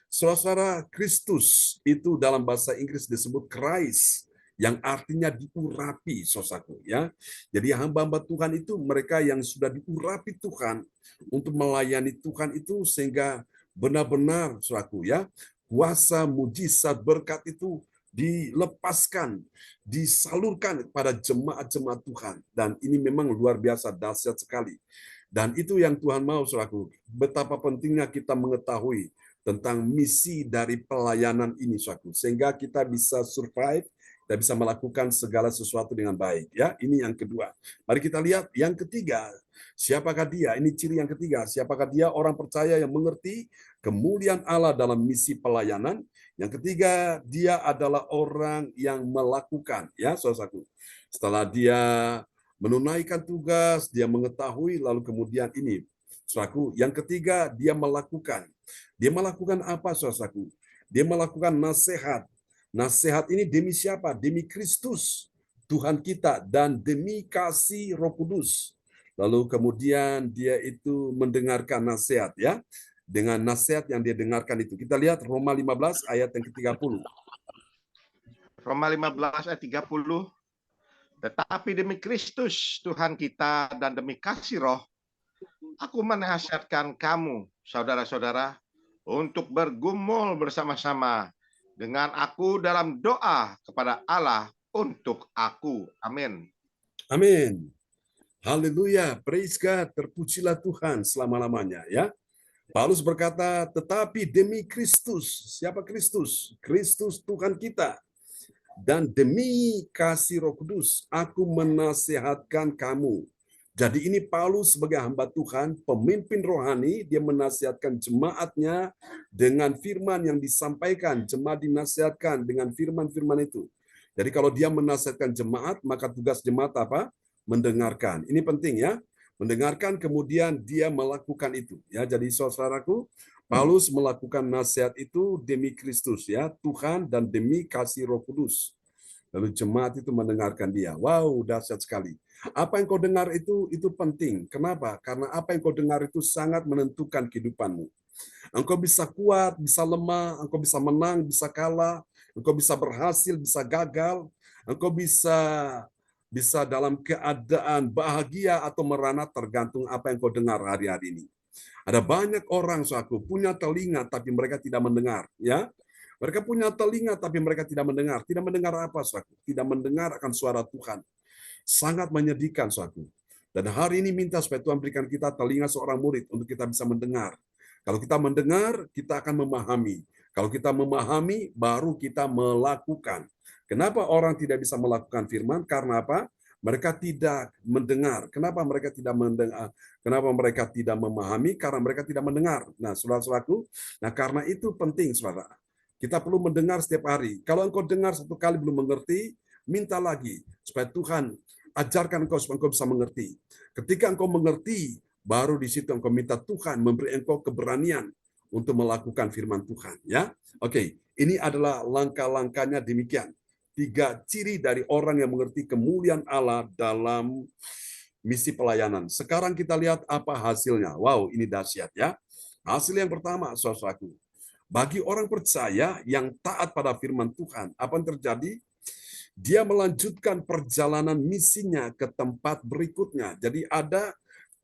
Saudara, Kristus itu dalam bahasa Inggris disebut Christ, yang artinya diurapi, saudaraku, ya. Jadi hamba-hamba Tuhan itu mereka yang sudah diurapi Tuhan untuk melayani Tuhan itu sehingga benar-benar, saudaraku, ya, kuasa mujizat berkat itu dilepaskan, disalurkan kepada jemaat-jemaat Tuhan, dan ini memang luar biasa dahsyat sekali. Dan itu yang Tuhan mau, saudaraku, betapa pentingnya kita mengetahui tentang misi dari pelayanan ini, saudaraku, sehingga kita bisa survive, kita bisa melakukan segala sesuatu dengan baik. Ya, ini yang kedua. Mari kita lihat yang ketiga. Siapakah dia? Ini ciri yang ketiga. Siapakah dia? Orang percaya yang mengerti kemuliaan Allah dalam misi pelayanan. Yang ketiga, dia adalah orang yang melakukan. Ya, saudaraku. Setelah dia menunaikan tugas, dia mengetahui, lalu kemudian ini, saudaraku, yang ketiga, dia melakukan. Dia melakukan apa, saudaraku? Dia melakukan nasihat. Nasihat ini demi siapa? Demi Kristus, Tuhan kita, dan demi kasih Roh Kudus. Lalu kemudian dia itu mendengarkan nasihat, ya. Dengan nasihat yang dia dengarkan itu. Kita lihat Roma 15 ayat yang ke-30. Roma 15 ayat 30. Tetapi demi Kristus Tuhan kita dan demi kasih Roh, aku menasihatkan kamu, saudara-saudara, untuk bergumul bersama-sama dengan aku dalam doa kepada Allah untuk aku. Amin. Amin. Haleluya. Praise God. Terpujilah Tuhan selama-lamanya, ya. Paulus berkata, tetapi demi Kristus. Siapa Kristus? Kristus Tuhan kita. Dan demi kasih Roh Kudus, aku menasihatkan kamu. Jadi ini Paulus sebagai hamba Tuhan, pemimpin rohani, dia menasihatkan jemaatnya dengan firman yang disampaikan. Jemaat dinasihatkan dengan firman-firman itu. Jadi kalau dia menasihatkan jemaat, maka tugas jemaat apa? Mendengarkan. Ini penting ya. Mendengarkan kemudian dia melakukan itu. Ya, jadi saudaraku, Paulus melakukan nasihat itu demi Kristus ya, Tuhan dan demi kasih Roh Kudus. Lalu jemaat itu mendengarkan dia. Wow, dahsyat sekali. Apa yang kau dengar itu penting. Kenapa? Karena apa yang kau dengar itu sangat menentukan kehidupanmu. Engkau bisa kuat, bisa lemah, engkau bisa menang, bisa kalah, engkau bisa berhasil, bisa gagal, engkau bisa dalam keadaan bahagia atau merana tergantung apa yang kau dengar hari-hari ini. Ada banyak orang, saudaraku, punya telinga tapi mereka tidak mendengar, ya. Mereka punya telinga tapi mereka tidak mendengar. Tidak mendengar apa, saudaraku? Tidak mendengar akan suara Tuhan. Sangat menyedihkan, saudaraku. Dan hari ini minta supaya Tuhan berikan kita telinga seorang murid untuk kita bisa mendengar. Kalau kita mendengar, kita akan memahami. Kalau kita memahami, baru kita melakukan. Kenapa orang tidak bisa melakukan firman? Karena apa? Mereka tidak mendengar. Kenapa mereka tidak mendengar? Kenapa mereka tidak memahami? Karena mereka tidak mendengar. Nah, saudara-saudaraku, nah karena itu penting, saudara. Kita perlu mendengar setiap hari. Kalau engkau dengar satu kali belum mengerti, minta lagi supaya Tuhan ajarkan engkau supaya engkau bisa mengerti. Ketika engkau mengerti, baru di situ engkau minta Tuhan memberi engkau keberanian untuk melakukan firman Tuhan. Ya, oke. Ini adalah langkah-langkahnya demikian. 3 ciri dari orang yang mengerti kemuliaan Allah dalam misi pelayanan. Sekarang kita lihat apa hasilnya. Wow, ini dahsyat ya. Hasil yang pertama, saudaraku. Bagi orang percaya yang taat pada firman Tuhan, apa yang terjadi? Dia melanjutkan perjalanan misinya ke tempat berikutnya. Jadi ada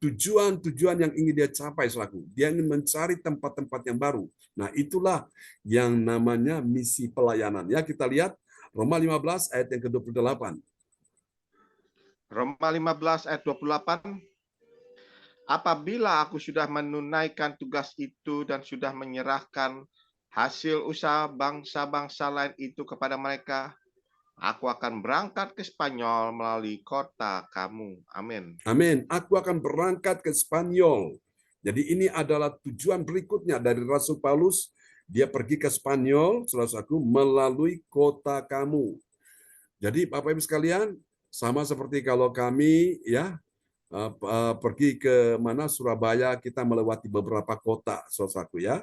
tujuan-tujuan yang ingin dia capai, saudaraku. Dia ingin mencari tempat-tempat yang baru. Nah, itulah yang namanya misi pelayanan. Ya, kita lihat Roma 15 ayat yang ke-28. Roma 15 ayat 28. Apabila aku sudah menunaikan tugas itu dan sudah menyerahkan hasil usaha bangsa-bangsa lain itu kepada mereka, aku akan berangkat ke Spanyol melalui kota kamu. Amin. Amin. Aku akan berangkat ke Spanyol. Jadi ini adalah tujuan berikutnya dari Rasul Paulus. Dia pergi ke Spanyol, saudaraku, melalui kota kamu. Jadi Bapak Ibu sekalian, sama seperti kalau kami ya pergi ke mana Surabaya, kita melewati beberapa kota, saudaraku ya.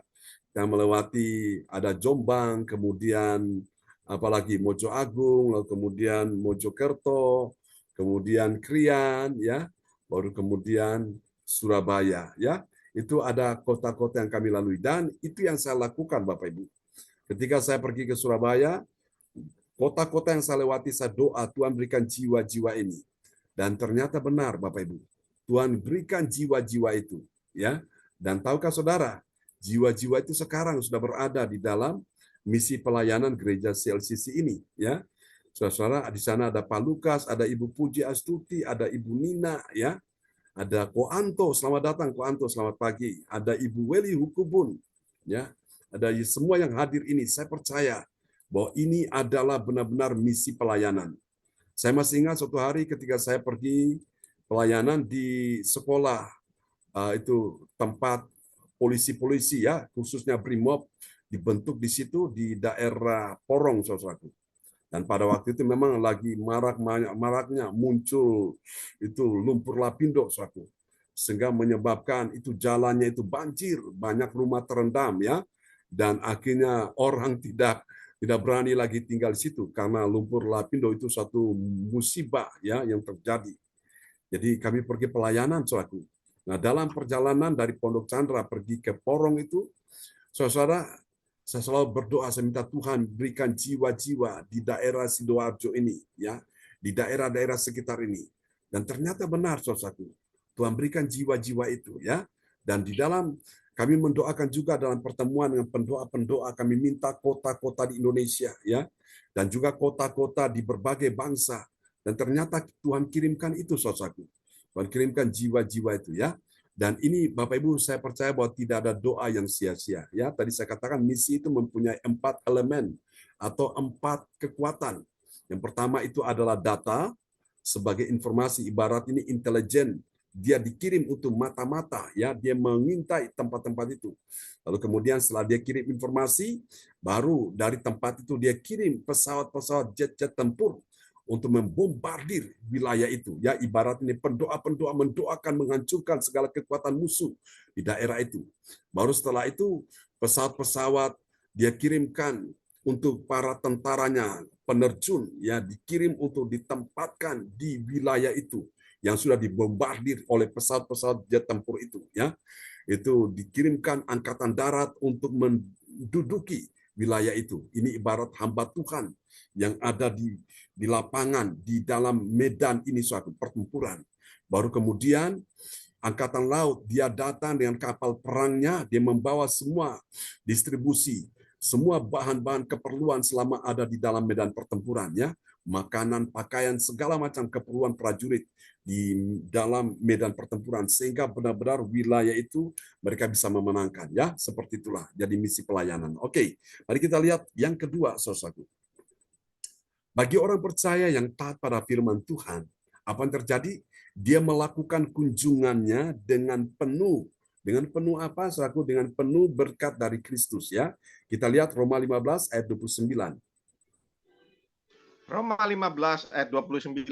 Yang melewati ada Jombang, kemudian apalagi Mojo Agung, lalu kemudian Mojokerto, kemudian Krian, ya, baru kemudian Surabaya, ya. Itu ada kota-kota yang kami lalui dan itu yang saya lakukan, Bapak Ibu. Ketika saya pergi ke Surabaya, kota-kota yang saya lewati, saya doa Tuhan berikan jiwa-jiwa ini. Dan ternyata benar, Bapak Ibu. Tuhan berikan jiwa-jiwa itu, ya. Dan tahukah saudara, jiwa-jiwa itu sekarang sudah berada di dalam misi pelayanan gereja CLCC ini, ya. Saudara-saudara, di sana ada Pak Lukas, ada Ibu Puji Astuti, ada Ibu Nina, ya. Ada Ko Anto, selamat datang Ko Anto, selamat pagi. Ada Ibu Weli Hukubun, ya. Ada semua yang hadir ini, saya percaya bahwa ini adalah benar-benar misi pelayanan. Saya masih ingat suatu hari ketika saya pergi pelayanan di sekolah, itu tempat polisi-polisi ya, khususnya Brimob, dibentuk di situ di daerah Porong, saudaraku. Dan pada waktu itu memang lagi maraknya muncul itu lumpur lapindo, saudaraku. Sehingga menyebabkan itu jalannya itu banjir, banyak rumah terendam ya. Dan akhirnya orang tidak berani lagi tinggal di situ karena lumpur lapindo itu satu musibah ya yang terjadi. Jadi kami pergi pelayanan, saudaraku. Nah, dalam perjalanan dari Pondok Chandra pergi ke Porong itu, saudara, saya selalu berdoa, saya minta Tuhan berikan jiwa-jiwa di daerah Sidoarjo ini, ya, di daerah-daerah sekitar ini. Dan ternyata benar, saudaraku, Tuhan berikan jiwa-jiwa itu, ya. Dan di dalam kami mendoakan juga dalam pertemuan dengan pendoa-pendoa, kami minta kota-kota di Indonesia, ya, dan juga kota-kota di berbagai bangsa. Dan ternyata Tuhan kirimkan itu, saudaraku. Tuhan kirimkan jiwa-jiwa itu, ya. Dan ini Bapak Ibu, saya percaya bahwa tidak ada doa yang sia-sia. Ya, tadi saya katakan misi itu mempunyai 4 elemen atau 4 kekuatan. Yang pertama itu adalah data sebagai informasi, ibarat ini intelijen. Dia dikirim untuk mata-mata, ya, dia mengintai tempat-tempat itu. Lalu kemudian setelah dia kirim informasi, baru dari tempat itu dia kirim pesawat-pesawat jet-jet tempur untuk membombardir wilayah itu, ya, ibarat ini pendoa-pendoa mendoakan menghancurkan segala kekuatan musuh di daerah itu. Baru setelah itu pesawat-pesawat dia kirimkan untuk para tentaranya, penerjun, ya, dikirim untuk ditempatkan di wilayah itu yang sudah dibombardir oleh pesawat-pesawat jet tempur itu, ya. Itu dikirimkan angkatan darat untuk menduduki wilayah itu. Ini ibarat hamba Tuhan yang ada di lapangan, di dalam medan ini suatu pertempuran. Baru kemudian Angkatan Laut, dia datang dengan kapal perangnya, dia membawa semua distribusi, semua bahan-bahan keperluan selama ada di dalam medan pertempuran, ya, makanan, pakaian, segala macam keperluan prajurit di dalam medan pertempuran, sehingga benar-benar wilayah itu mereka bisa memenangkan, ya, seperti itulah. Jadi misi pelayanan. Oke, mari kita lihat yang kedua, saudaraku. Bagi orang percaya yang taat pada firman Tuhan, Apa yang terjadi? Dia melakukan kunjungannya dengan penuh. Dengan penuh apa? Saudaraku, dengan penuh berkat dari Kristus ya. Kita lihat Roma 15 ayat 29. Roma 15 ayat 29,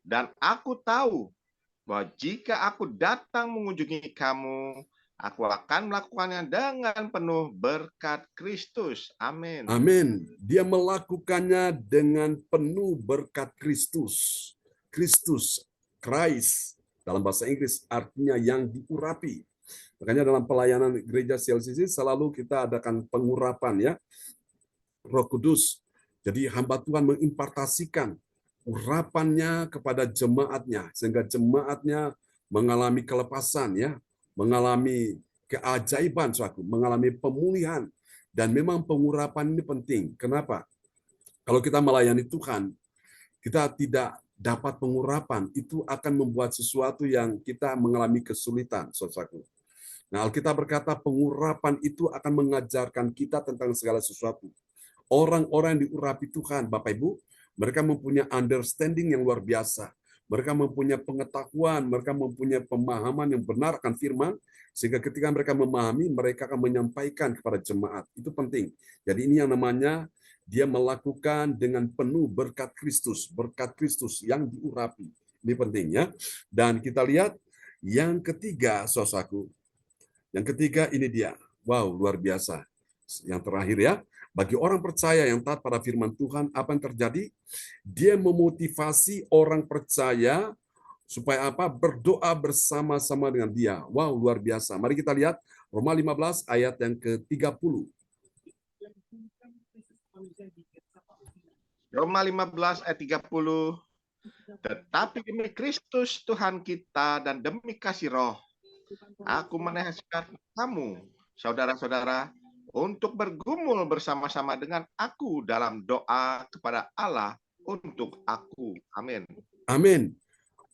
dan aku tahu bahwa jika aku datang mengunjungi kamu, aku akan melakukannya dengan penuh berkat Kristus. Amin. Amin. Dia melakukannya dengan penuh berkat Kristus. Kristus, Christ, dalam bahasa Inggris artinya yang diurapi. Makanya dalam pelayanan gereja CLCC selalu kita adakan pengurapan ya. Roh Kudus. Jadi hamba Tuhan mengimpartasikan urapannya kepada jemaatnya sehingga jemaatnya mengalami kelepasan ya, mengalami keajaiban suatu, mengalami pemulihan, dan memang pengurapan ini penting. Kenapa? Kalau kita melayani Tuhan, kita tidak dapat pengurapan, itu akan membuat sesuatu yang kita mengalami kesulitan, saudaraku. Nah, Alkitab berkata pengurapan itu akan mengajarkan kita tentang segala sesuatu. Orang-orang yang diurapi Tuhan, Bapak Ibu, mereka mempunyai understanding yang luar biasa. Mereka mempunyai pengetahuan, mereka mempunyai pemahaman yang benar akan firman, sehingga ketika mereka memahami, mereka akan menyampaikan kepada jemaat. Itu penting. Jadi ini yang namanya dia melakukan dengan penuh berkat Kristus yang diurapi. Ini penting ya. Dan kita lihat yang ketiga, saudaraku. Yang ketiga ini dia. Wow, luar biasa. Yang terakhir ya. Bagi orang percaya yang taat pada firman Tuhan, apa yang terjadi? Dia memotivasi orang percaya supaya apa? Berdoa bersama-sama dengan dia. Wow, luar biasa. Mari kita lihat Roma 15 ayat yang ke-30. Roma 15 ayat 30. Tetapi demi Kristus Tuhan kita dan demi kasih roh, aku menasihatkan kamu, saudara-saudara, untuk bergumul bersama-sama dengan aku dalam doa kepada Allah untuk aku. Amin. Amin.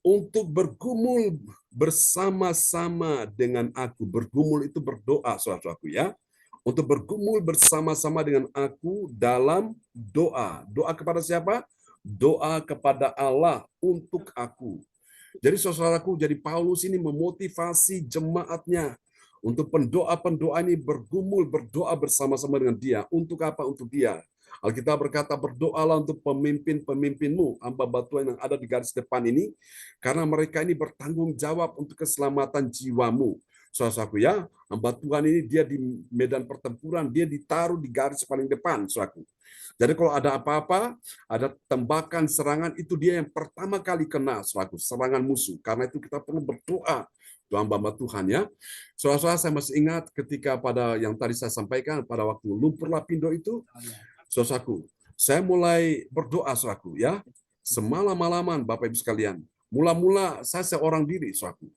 Untuk bergumul bersama-sama dengan aku. Bergumul itu berdoa, saudaraku ya. Untuk bergumul bersama-sama dengan aku dalam doa. Doa kepada siapa? Doa kepada Allah untuk aku. Jadi saudaraku, jadi Paulus ini memotivasi jemaatnya untuk pendoa-pendoa ini bergumul, berdoa bersama-sama dengan dia. Untuk apa? Untuk dia. Alkitab berkata, berdoalah untuk pemimpin-pemimpinmu, hamba Tuhan yang ada di garis depan ini, karena mereka ini bertanggung jawab untuk keselamatan jiwamu. Saudaraku ya, hamba Tuhan ini dia di medan pertempuran, dia ditaruh di garis paling depan, saudaraku. Jadi kalau ada apa-apa, ada tembakan, serangan, itu dia yang pertama kali kena, saudaraku, serangan musuh. Karena itu kita perlu berdoa, hamba Tuhan ya. Saudara-saudara, saya masih ingat ketika pada yang tadi saya sampaikan pada waktu lumpur lapindo itu, saudaraku, saya mulai berdoa, saudaraku ya. Semalam-malaman Bapak Ibu sekalian. Mula-mula saya seorang diri, saudaraku.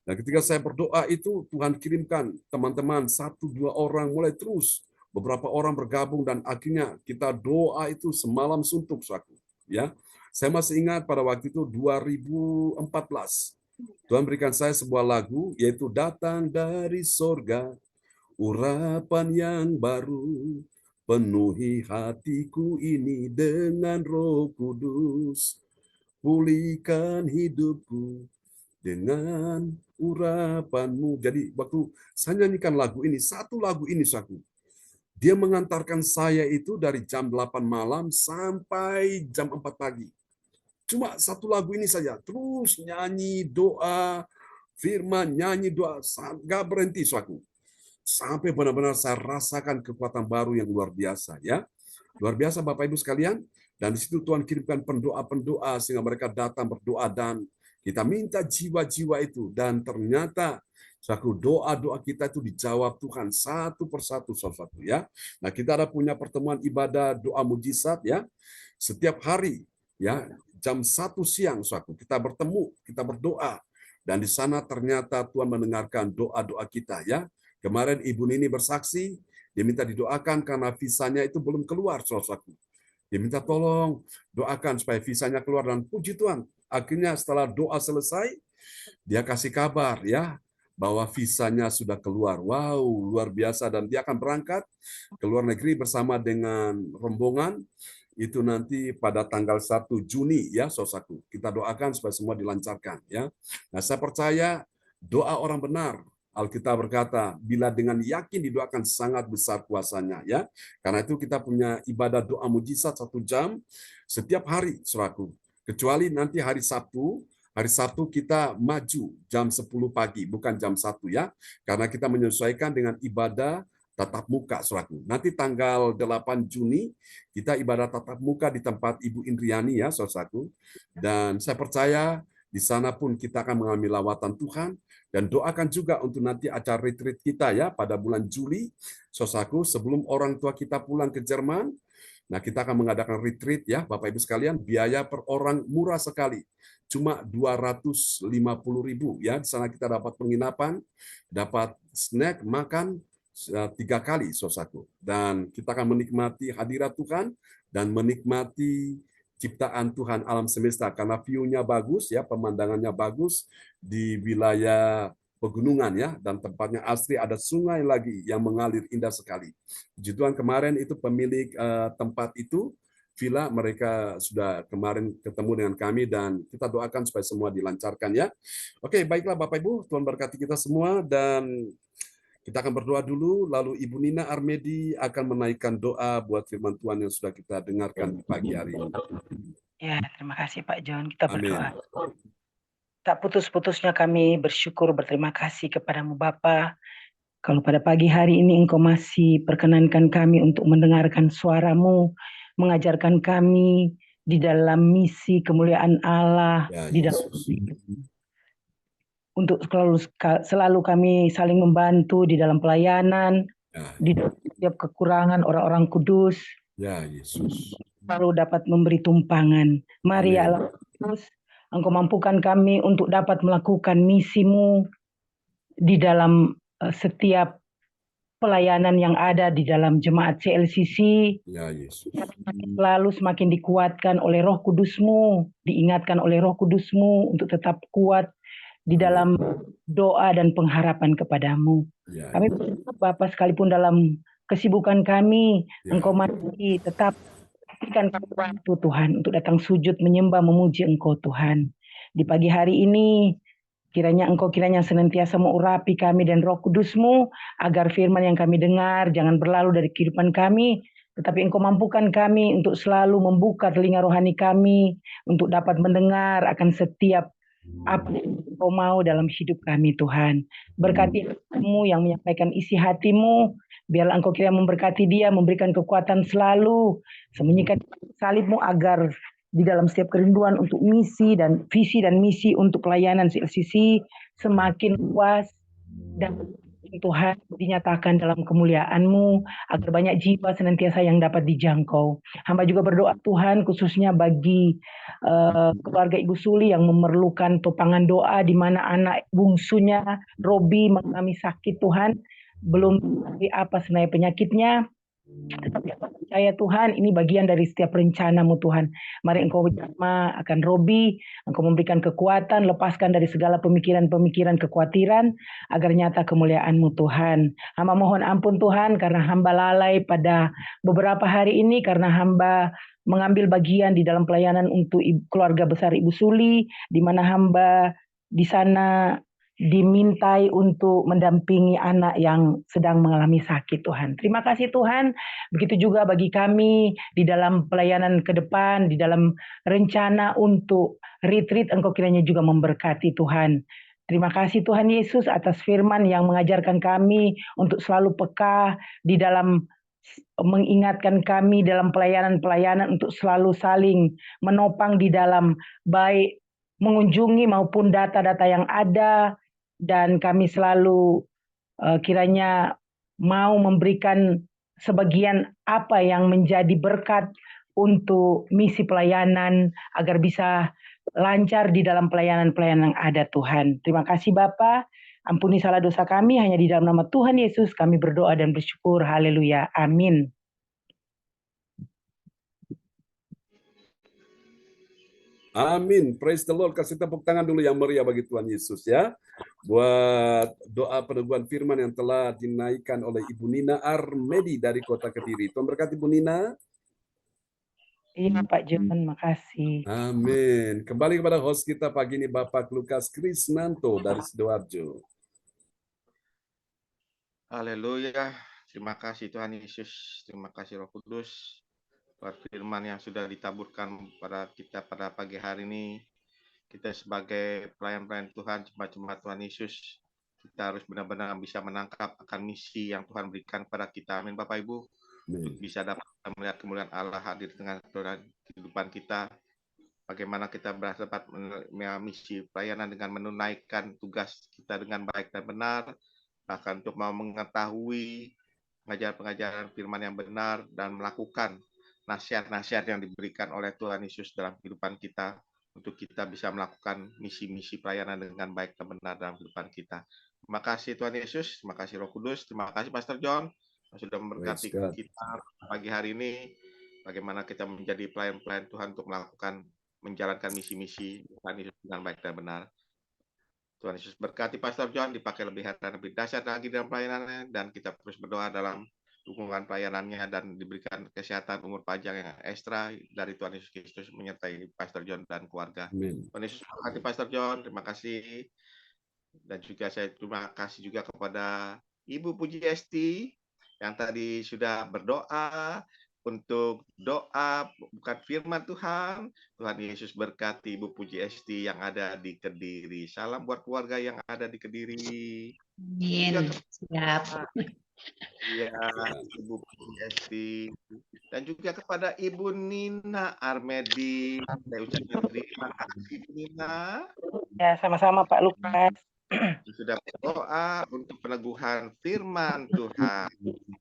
Dan ketika saya berdoa itu, Tuhan kirimkan teman-teman 1-2 orang mulai terus. Beberapa orang bergabung dan akhirnya kita doa itu semalam suntuk, saudaraku. Ya, saya masih ingat pada waktu itu 2014. Tuhan berikan saya sebuah lagu, yaitu Datang dari Sorga, urapan yang baru, penuhi hatiku ini dengan Roh Kudus, pulihkan hidupku dengan urapanmu. Jadi waktu saya nyanyikan lagu ini, satu lagu ini, saudaraku, dia mengantarkan saya itu dari jam 8 malam sampai jam 4 pagi. Cuma satu lagu ini saja, terus nyanyi doa, firman, nyanyi doa, nggak berhenti, saudaraku. Sampai benar-benar saya rasakan kekuatan baru yang luar biasa, ya. Luar biasa Bapak Ibu sekalian. Dan di situ Tuhan kirimkan pendoa-pendoa sehingga mereka datang berdoa dan kita minta jiwa-jiwa itu. Dan ternyata saudaraku, doa-doa kita itu dijawab Tuhan satu persatu, saudara-saudara ya. Nah, kita ada punya pertemuan ibadah doa mujizat ya. Setiap hari ya, jam 1 siang, saudaraku, kita bertemu, kita berdoa. Dan di sana ternyata Tuhan mendengarkan doa-doa kita ya. Kemarin Ibu Nini bersaksi, dia minta didoakan karena visanya itu belum keluar, saudaraku. Dia minta tolong doakan supaya visanya keluar, dan puji Tuhan, akhirnya setelah doa selesai, dia kasih kabar ya bahwa visanya sudah keluar. Wow, luar biasa, dan dia akan berangkat ke luar negeri bersama dengan rombongan itu nanti pada tanggal 1 Juni ya, saudaraku. Kita doakan supaya semua dilancarkan ya. Nah, saya percaya doa orang benar. Alkitab berkata, bila dengan yakin didoakan sangat besar kuasanya ya. Karena itu kita punya ibadah doa mujizat 1 jam setiap hari, saudaraku. Kecuali nanti hari Sabtu kita maju jam 10 pagi, bukan jam 1 ya. Karena kita menyesuaikan dengan ibadah tatap muka, saudaraku. Nanti tanggal 8 Juni kita ibadah tatap muka di tempat Ibu Indriani ya, saudaraku. Dan saya percaya di sana pun kita akan mengambil lawatan Tuhan, dan doakan juga untuk nanti acara retreat kita ya pada bulan Juli, saudaraku, sebelum orang tua kita pulang ke Jerman. Nah, kita akan mengadakan retreat ya, Bapak Ibu sekalian, biaya per orang murah sekali. Cuma 250.000 ya. Di sana kita dapat penginapan, dapat snack, makan 3 kali, saudaraku. Dan kita akan menikmati hadirat Tuhan dan menikmati ciptaan Tuhan alam semesta karena view-nya bagus ya, pemandangannya bagus di wilayah pegunungan ya, dan tempatnya asri, ada sungai lagi yang mengalir indah sekali. Puji Tuhan, kemarin itu pemilik tempat itu villa, mereka sudah kemarin ketemu dengan kami dan kita doakan supaya semua dilancarkan ya. Oke, baiklah Bapak Ibu, Tuhan berkati kita semua dan kita akan berdoa dulu, lalu Ibu Nina Armedi akan menaikkan doa buat firman Tuhan yang sudah kita dengarkan di pagi hari ini. Ya, terima kasih Pak John. Kita Amin. berdoa. Tak putus-putusnya kami bersyukur, berterima kasih kepadamu Bapa. Kalau pada pagi hari ini Engkau masih perkenankan kami untuk mendengarkan suara-Mu, mengajarkan kami di dalam misi kemuliaan Allah, Ya, di dalam Yesus. untuk selalu kami saling membantu di dalam pelayanan, Ya, di dalam setiap kekurangan orang-orang kudus, ya Yesus. selalu dapat memberi tumpangan. Mari ya Allah Kristus, Engkau mampukan kami untuk dapat melakukan misi-Mu di dalam setiap pelayanan yang ada di dalam jemaat CLCC. Ya Yesus. Selalu semakin dikuatkan oleh Roh Kudus-Mu, diingatkan oleh Roh Kudus-Mu untuk tetap kuat di dalam doa dan pengharapan kepadamu. Ya, Kami bersyukur Bapa, sekalipun dalam kesibukan kami, Ya. Engkau masih tetap berikan kami waktu Tuhan untuk datang sujud menyembah memuji Engkau Tuhan. Di pagi hari ini kiranya Engkau senantiasa mengurapi kami dan Roh Kudus-Mu agar firman yang kami dengar jangan berlalu dari kehidupan kami, tetapi Engkau mampukan kami untuk selalu membuka telinga rohani kami untuk dapat mendengar akan setiap apa yang Engkau mau dalam hidup kami Tuhan. Berkati Engkau yang menyampaikan isi hati-Mu, biarlah Engkau memberkati dia, memberikan kekuatan selalu, sembunyikan salib-Mu agar di dalam setiap kerinduan untuk misi dan visi dan misi untuk pelayanan CLCC semakin luas dan Tuhan dinyatakan dalam kemuliaan-Mu agar banyak jiwa senantiasa yang dapat dijangkau. Hamba juga berdoa Tuhan khususnya bagi keluarga Ibu Suli yang memerlukan topangan doa di mana anak bungsunya Robi mengalami sakit Tuhan, belum tahu apa sebenarnya penyakitnya. Tetapi aku percaya Tuhan ini bagian dari setiap rencana-Mu Tuhan. Mari Engkau berjama akan Robi, Engkau memberikan kekuatan, lepaskan dari segala pemikiran-pemikiran kekhawatiran agar nyata kemuliaan-Mu Tuhan. Hamba mohon ampun Tuhan karena hamba lalai pada beberapa hari ini karena hamba mengambil bagian di dalam pelayanan untuk keluarga besar Ibu Suli, di mana hamba di sana dimintai untuk mendampingi anak yang sedang mengalami sakit Tuhan. Terima kasih Tuhan. Begitu juga bagi kami di dalam pelayanan ke depan, di dalam rencana untuk retreat, Engkau kiranya juga memberkati Tuhan. Terima kasih Tuhan Yesus atas firman yang mengajarkan kami untuk selalu peka di dalam mengingatkan kami dalam pelayanan-pelayanan untuk selalu saling menopang di dalam baik mengunjungi maupun data-data yang ada, dan kami selalu kiranya mau memberikan sebagian apa yang menjadi berkat untuk misi pelayanan agar bisa lancar di dalam pelayanan-pelayanan yang ada Tuhan. Terima kasih Bapa, ampuni salah dosa kami, hanya di dalam nama Tuhan Yesus kami berdoa dan bersyukur. Haleluya. Amin. Amin. Praise the Lord. Kasih tepuk tangan dulu yang meriah bagi Tuhan Yesus ya. Buat doa peneguhan firman yang telah dinaikkan oleh Ibu Nina Armedi dari Kota Kediri. Tuhan berkati Ibu Nina. Iya Pak John, makasih. Amin. Kembali kepada host kita pagi ini Bapak Lukas Krisnanto dari Sidoarjo. Haleluya. Terima kasih Tuhan Yesus. Terima kasih Roh Kudus. Buat firman yang sudah ditaburkan pada kita pada pagi hari ini. Kita sebagai pelayan-pelayan Tuhan, jemaat-jemaat Tuhan Yesus, kita harus benar-benar bisa menangkap akan misi yang Tuhan berikan pada kita. Amin Bapak Ibu. Untuk bisa dapat melihat kemuliaan Allah hadir di tengah kehidupan kita. Bagaimana kita dapat misi pelayanan dengan menunaikan tugas kita dengan baik dan benar. Bahkan untuk mau mengetahui pengajaran-pengajaran firman yang benar dan melakukan nasihat-nasihat yang diberikan oleh Tuhan Yesus dalam kehidupan kita untuk kita bisa melakukan misi-misi pelayanan dengan baik dan benar dalam kehidupan kita. Terima kasih Tuhan Yesus, terima kasih Roh Kudus, terima kasih Pastor John yang sudah memberkati kita pagi hari ini. Bagaimana kita menjadi pelayan-pelayan Tuhan untuk menjalankan misi-misi Tuhan Yesus dengan baik dan benar. Tuhan Yesus berkati Pastor John, dipakai lebih hebat dan lebih dahsyat lagi dalam pelayanannya, dan kita terus berdoa dalam dukungan pelayanannya dan diberikan kesehatan umur panjang yang ekstra dari Tuhan Yesus Kristus menyertai Pastor John dan keluarga. Amin. Tuhan Yesus berkati Pastor John, terima kasih. Dan juga saya terima kasih juga kepada Ibu Puji Esti yang tadi sudah berdoa untuk doa bukan firman Tuhan. Tuhan Yesus berkati Ibu Puji Esti yang ada di Kediri. Salam buat keluarga yang ada di Kediri. Amin. Siap. Ya, Ibu Puji Esti. Dan juga kepada Ibu Nina Armedi. Saya ucapkan terima kasih Ibu Nina. Ya, sama-sama Pak Lukas. Sudah berdoa untuk peneguhan firman Tuhan.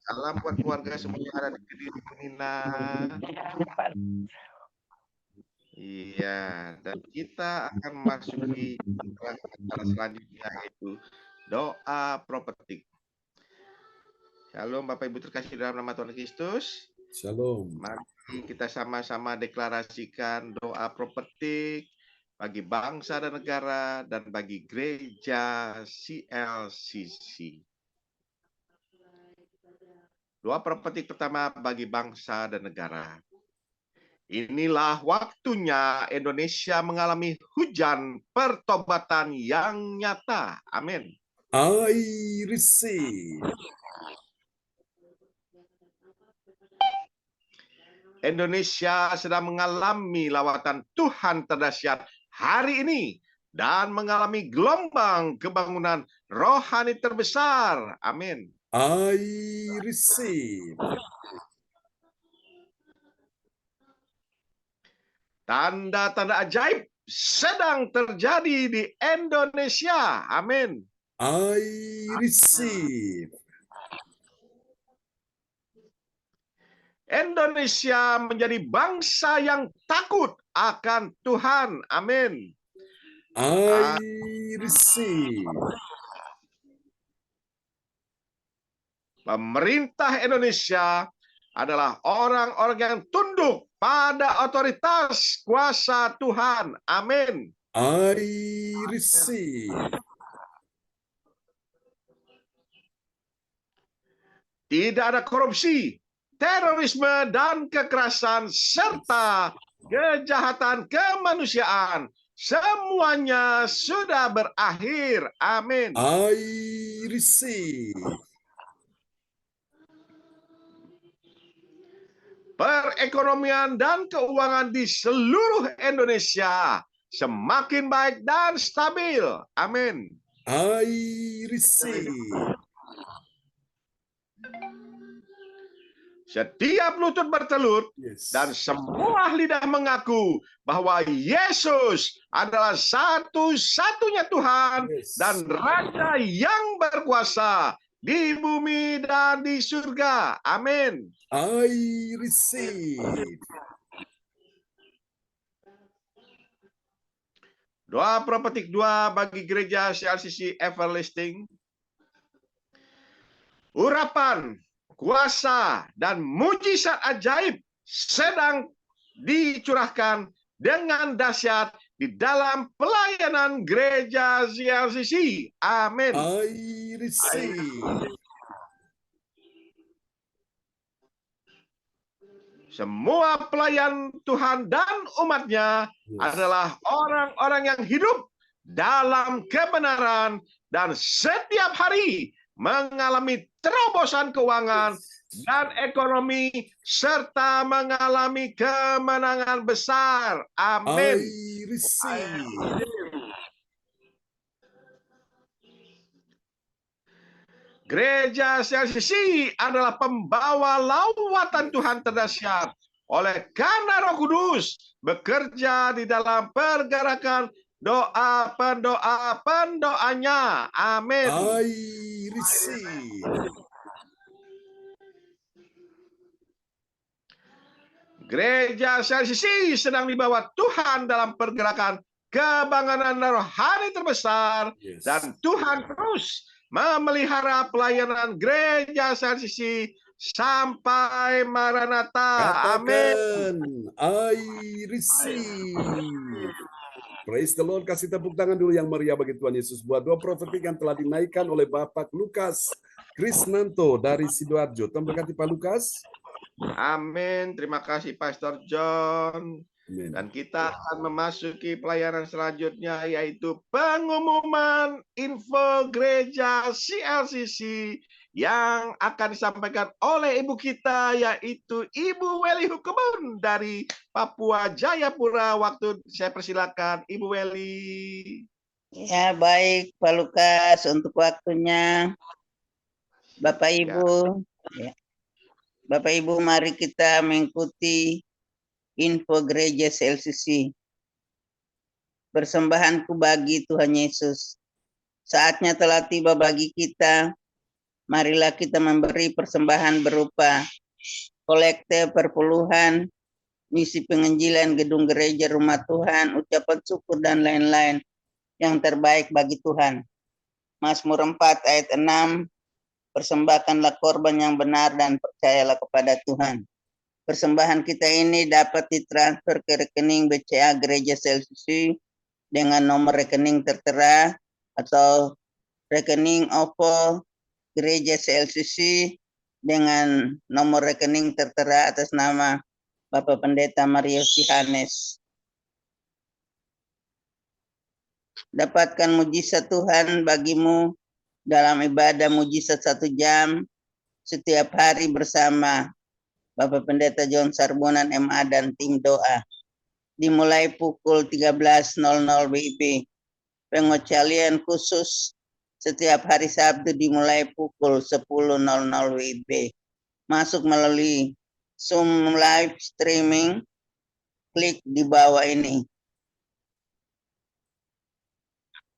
Salam buat keluarga semua yang ada di Kediri, Ibu Nina. Iya, dan kita akan memasuki acara selanjutnya, yaitu doa prophetik. Shalom Bapak Ibu terkasih dalam nama Tuhan Kristus. Shalom. Mari kita sama-sama deklarasikan doa prophetik bagi bangsa dan negara dan bagi gereja CLCC. Doa prophetik pertama bagi bangsa dan negara. Inilah waktunya Indonesia mengalami hujan pertobatan yang nyata. Amin. I receive. Indonesia sedang mengalami lawatan Tuhan terdahsyat hari ini dan mengalami gelombang kebangunan rohani terbesar. Amin. I receive. Tanda-tanda ajaib sedang terjadi di Indonesia. Amin. I receive. Indonesia menjadi bangsa yang takut akan Tuhan. Amin. I receive. Pemerintah Indonesia adalah orang-orang yang tunduk pada otoritas kuasa Tuhan. Amin. I receive. Tidak ada korupsi, terorisme, dan kekerasan, serta kejahatan kemanusiaan. Semuanya sudah berakhir. Amin. I receive. Perekonomian dan keuangan di seluruh Indonesia semakin baik dan stabil. Amin. I receive. Setiap lutut bertelut Yes. dan semua lidah mengaku bahwa Yesus adalah satu-satunya Tuhan Yes. dan Raja yang berkuasa di bumi dan di surga. Amin. I receive. Doa prophetik 2 bagi gereja CLCC Everlasting. Urapan, kuasa, dan mujizat ajaib sedang dicurahkan dengan dahsyat di dalam pelayanan gereja CLCC. Amin. I receive. Semua pelayan Tuhan dan umatnya adalah orang-orang yang hidup dalam kebenaran dan setiap hari mengalami terobosan keuangan dan ekonomi serta mengalami kemenangan besar. Amin. I receive. Gereja CLCC adalah pembawa lawatan Tuhan terdahsyat. Oleh karena Roh Kudus bekerja di dalam pergerakan pendoanya. Amin. I receive. Gereja CLCC sedang dibawa Tuhan dalam pergerakan kebanggaan rohani terbesar. Yes. Dan Tuhan terus memelihara pelayanan gereja CLCC sampai Maranatha. Amin. Katakan, I receive. Praise the Lord. Kasih tepuk tangan dulu yang meriah bagi Tuhan Yesus. Buat doa profetik yang telah dinaikkan oleh Bapak Lukas Krisnanto dari Sidoarjo. Tuhan berkati Pak Lukas. Amin. Terima kasih Pastor John. Amin. Dan kita akan memasuki pelayanan selanjutnya, yaitu pengumuman info gereja CLCC yang akan disampaikan oleh ibu kita, yaitu Ibu Weli Hukumun dari Papua Jayapura. Waktu saya persilakan Ibu Weli. Ya, baik Pak Lukas untuk waktunya. Bapak Ibu, ya. Bapak Ibu, mari kita mengikuti info gereja CLCC. Persembahanku bagi Tuhan Yesus. Saatnya telah tiba bagi kita. Marilah kita memberi persembahan berupa kolekte perpuluhan, misi penginjilan gedung gereja rumah Tuhan, ucapan syukur dan lain-lain yang terbaik bagi Tuhan. Mazmur 4 ayat 6, persembahkanlah korban yang benar dan percayalah kepada Tuhan. Persembahan kita ini dapat ditransfer ke rekening BCA Gereja CLCC dengan nomor rekening tertera atau rekening OVO Gereja CLCC dengan nomor rekening tertera atas nama Bapak Pendeta Marius Yohanes. Dapatkan mujizat Tuhan bagimu dalam ibadah mujizat 1 jam setiap hari bersama Bapak Pendeta John Sarbonan MA dan tim doa. Dimulai pukul 13.00 WIB. Pengecualian khusus setiap hari Sabtu dimulai pukul 10.00 WIB. Masuk melalui Zoom live streaming. Klik di bawah ini.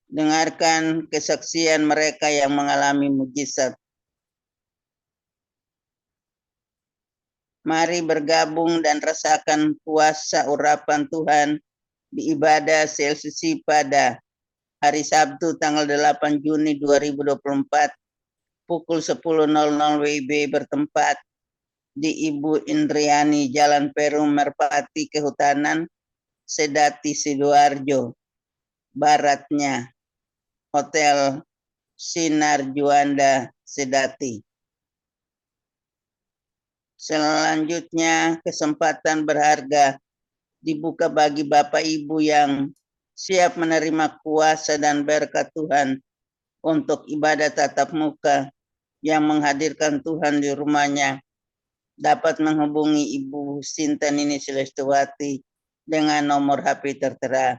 Dengarkan kesaksian mereka yang mengalami mujizat. Mari bergabung dan rasakan kuasa urapan Tuhan di ibadah CLCC pada hari Sabtu tanggal 8 Juni 2024 pukul 10.00 WIB bertempat di Ibu Indriani Jalan Perum Merpati Kehutanan Sedati Sidoarjo. Baratnya Hotel Sinar Juanda Sedati. Selanjutnya, kesempatan berharga dibuka bagi Bapak Ibu yang siap menerima kuasa dan berkat Tuhan untuk ibadah tatap muka yang menghadirkan Tuhan di rumahnya. Dapat menghubungi Ibu Sinta Nini Celestewati dengan nomor HP tertera.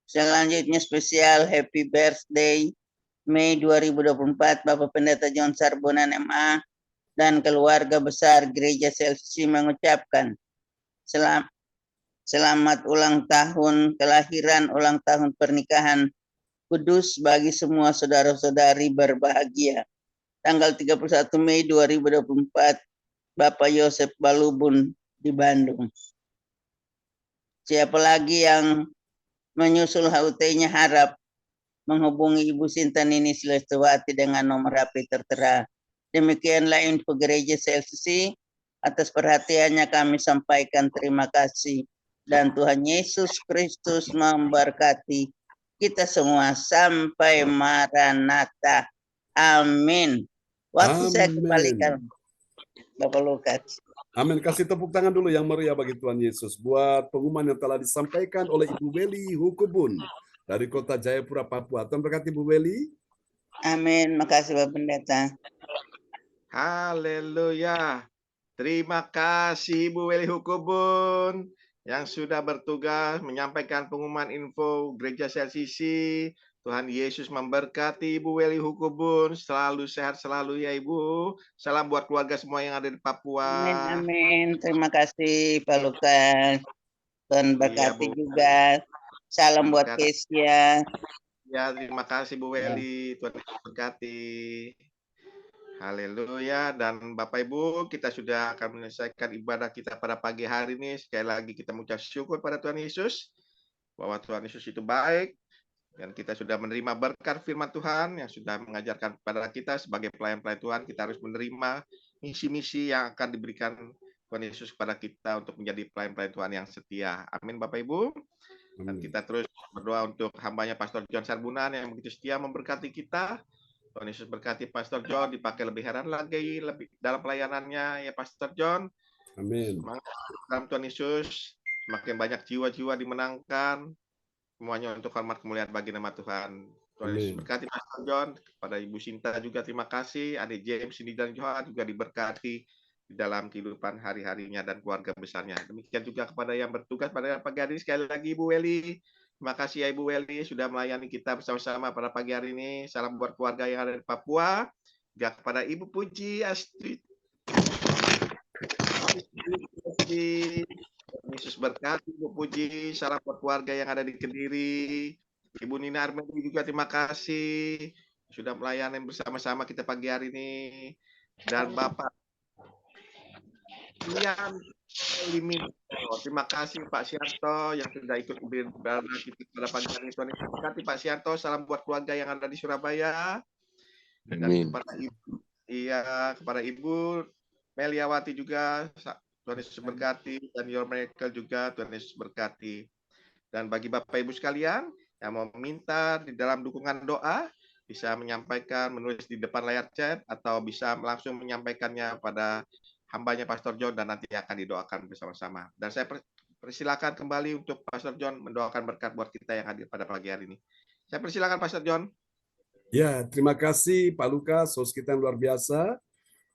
Selanjutnya spesial Happy Birthday Mei 2024 Bapak Pendeta John Sarbonan MA dan keluarga besar Gereja CLCC mengucapkan selamat ulang tahun kelahiran, ulang tahun pernikahan kudus bagi semua saudara-saudari berbahagia. Tanggal 31 Mei 2024 Bapak Yosef Balubun di Bandung. Siapa lagi yang menyusul HUT-nya harap menghubungi Ibu Sinta Nini Celestewati dengan nomor HP tertera. Demikianlah info gereja CLCC. Atas perhatiannya kami sampaikan terima kasih. Dan Tuhan Yesus Kristus memberkati kita semua sampai Maranatha. Amin. Waktu saya kembalikan. Bapak Lukas. Amin. Kasih tepuk tangan dulu yang meriah bagi Tuhan Yesus buat pengumuman yang telah disampaikan oleh Ibu Weli Hukubun dari Kota Jayapura, Papua. Tuhan berkati Ibu Weli. Amin. Makasih Bapak Pendeta. Haleluya. Terima kasih Ibu Weli Hukubun yang sudah bertugas menyampaikan pengumuman info Gereja CLCC. Tuhan Yesus memberkati Ibu Weli Hukubun. Selalu sehat selalu ya Ibu. Salam buat keluarga semua yang ada di Papua. Amin, amin. Terima kasih Pak Lukas. Tuhan berkati Bu. juga. Salam buat Terima Kesia. Ya, terima kasih Bu Weli. Tuhan Yesus berkati. Haleluya. Dan Bapak Ibu, kita sudah akan menyelesaikan ibadah kita pada pagi hari ini. Sekali lagi kita mengucap syukur pada Tuhan Yesus, bahwa Tuhan Yesus itu baik, dan kita sudah menerima berkat firman Tuhan yang sudah mengajarkan kepada kita sebagai pelayan-pelayan Tuhan. Kita harus menerima misi-misi yang akan diberikan Tuhan Yesus kepada kita untuk menjadi pelayan-pelayan Tuhan yang setia. Amin Bapak Ibu. Dan kita terus berdoa untuk hambanya Pastor John Sarbunan yang begitu setia memberkati kita. Tuhan Yesus berkati Pastor John, dipakai lebih heran lagi lebih dalam pelayanannya ya Pastor John. Amin. Dalam Tuhan Yesus, semakin banyak jiwa-jiwa dimenangkan, semuanya untuk hormat kemuliaan bagi nama Tuhan. Tuhan Yesus berkati Pastor John, kepada Ibu Sinta juga terima kasih, adik James, Cindy dan Johan juga diberkati di dalam kehidupan hari-harinya dan keluarga besarnya. Demikian juga kepada yang bertugas pada pagi hari ini, sekali lagi Ibu Weli. Terima kasih ya Ibu Weli sudah melayani kita bersama-sama pada pagi hari ini. Salam buat keluarga yang ada di Papua. Juga kepada Ibu Puji Astrid. Yesus berkati Ibu Puji. Salam buat keluarga yang ada di Kediri. Ibu Nina Armedi juga terima kasih sudah melayani bersama-sama kita pagi hari ini. Dan Bapak terima kasih Pak Sianto yang sudah ikut beribadah kita pada pagi hari ini. Tuhan berkati Pak Sianto. Salam buat keluarga yang ada di Surabaya. Dan kepada Ibu Meliawati juga Tuhan Yesus berkati, dan Your Miracle juga Tuhan Yesus berkati. Dan bagi Bapak Ibu sekalian yang mau meminta di dalam dukungan doa, bisa menyampaikan menulis di depan layar chat atau bisa langsung menyampaikannya pada hambanya Pastor John dan nanti akan didoakan bersama-sama. Dan saya persilakan kembali untuk Pastor John mendoakan berkat buat kita yang hadir pada pagi hari ini. Saya persilakan Pastor John. Ya, terima kasih Pak Lukas, host kita yang luar biasa.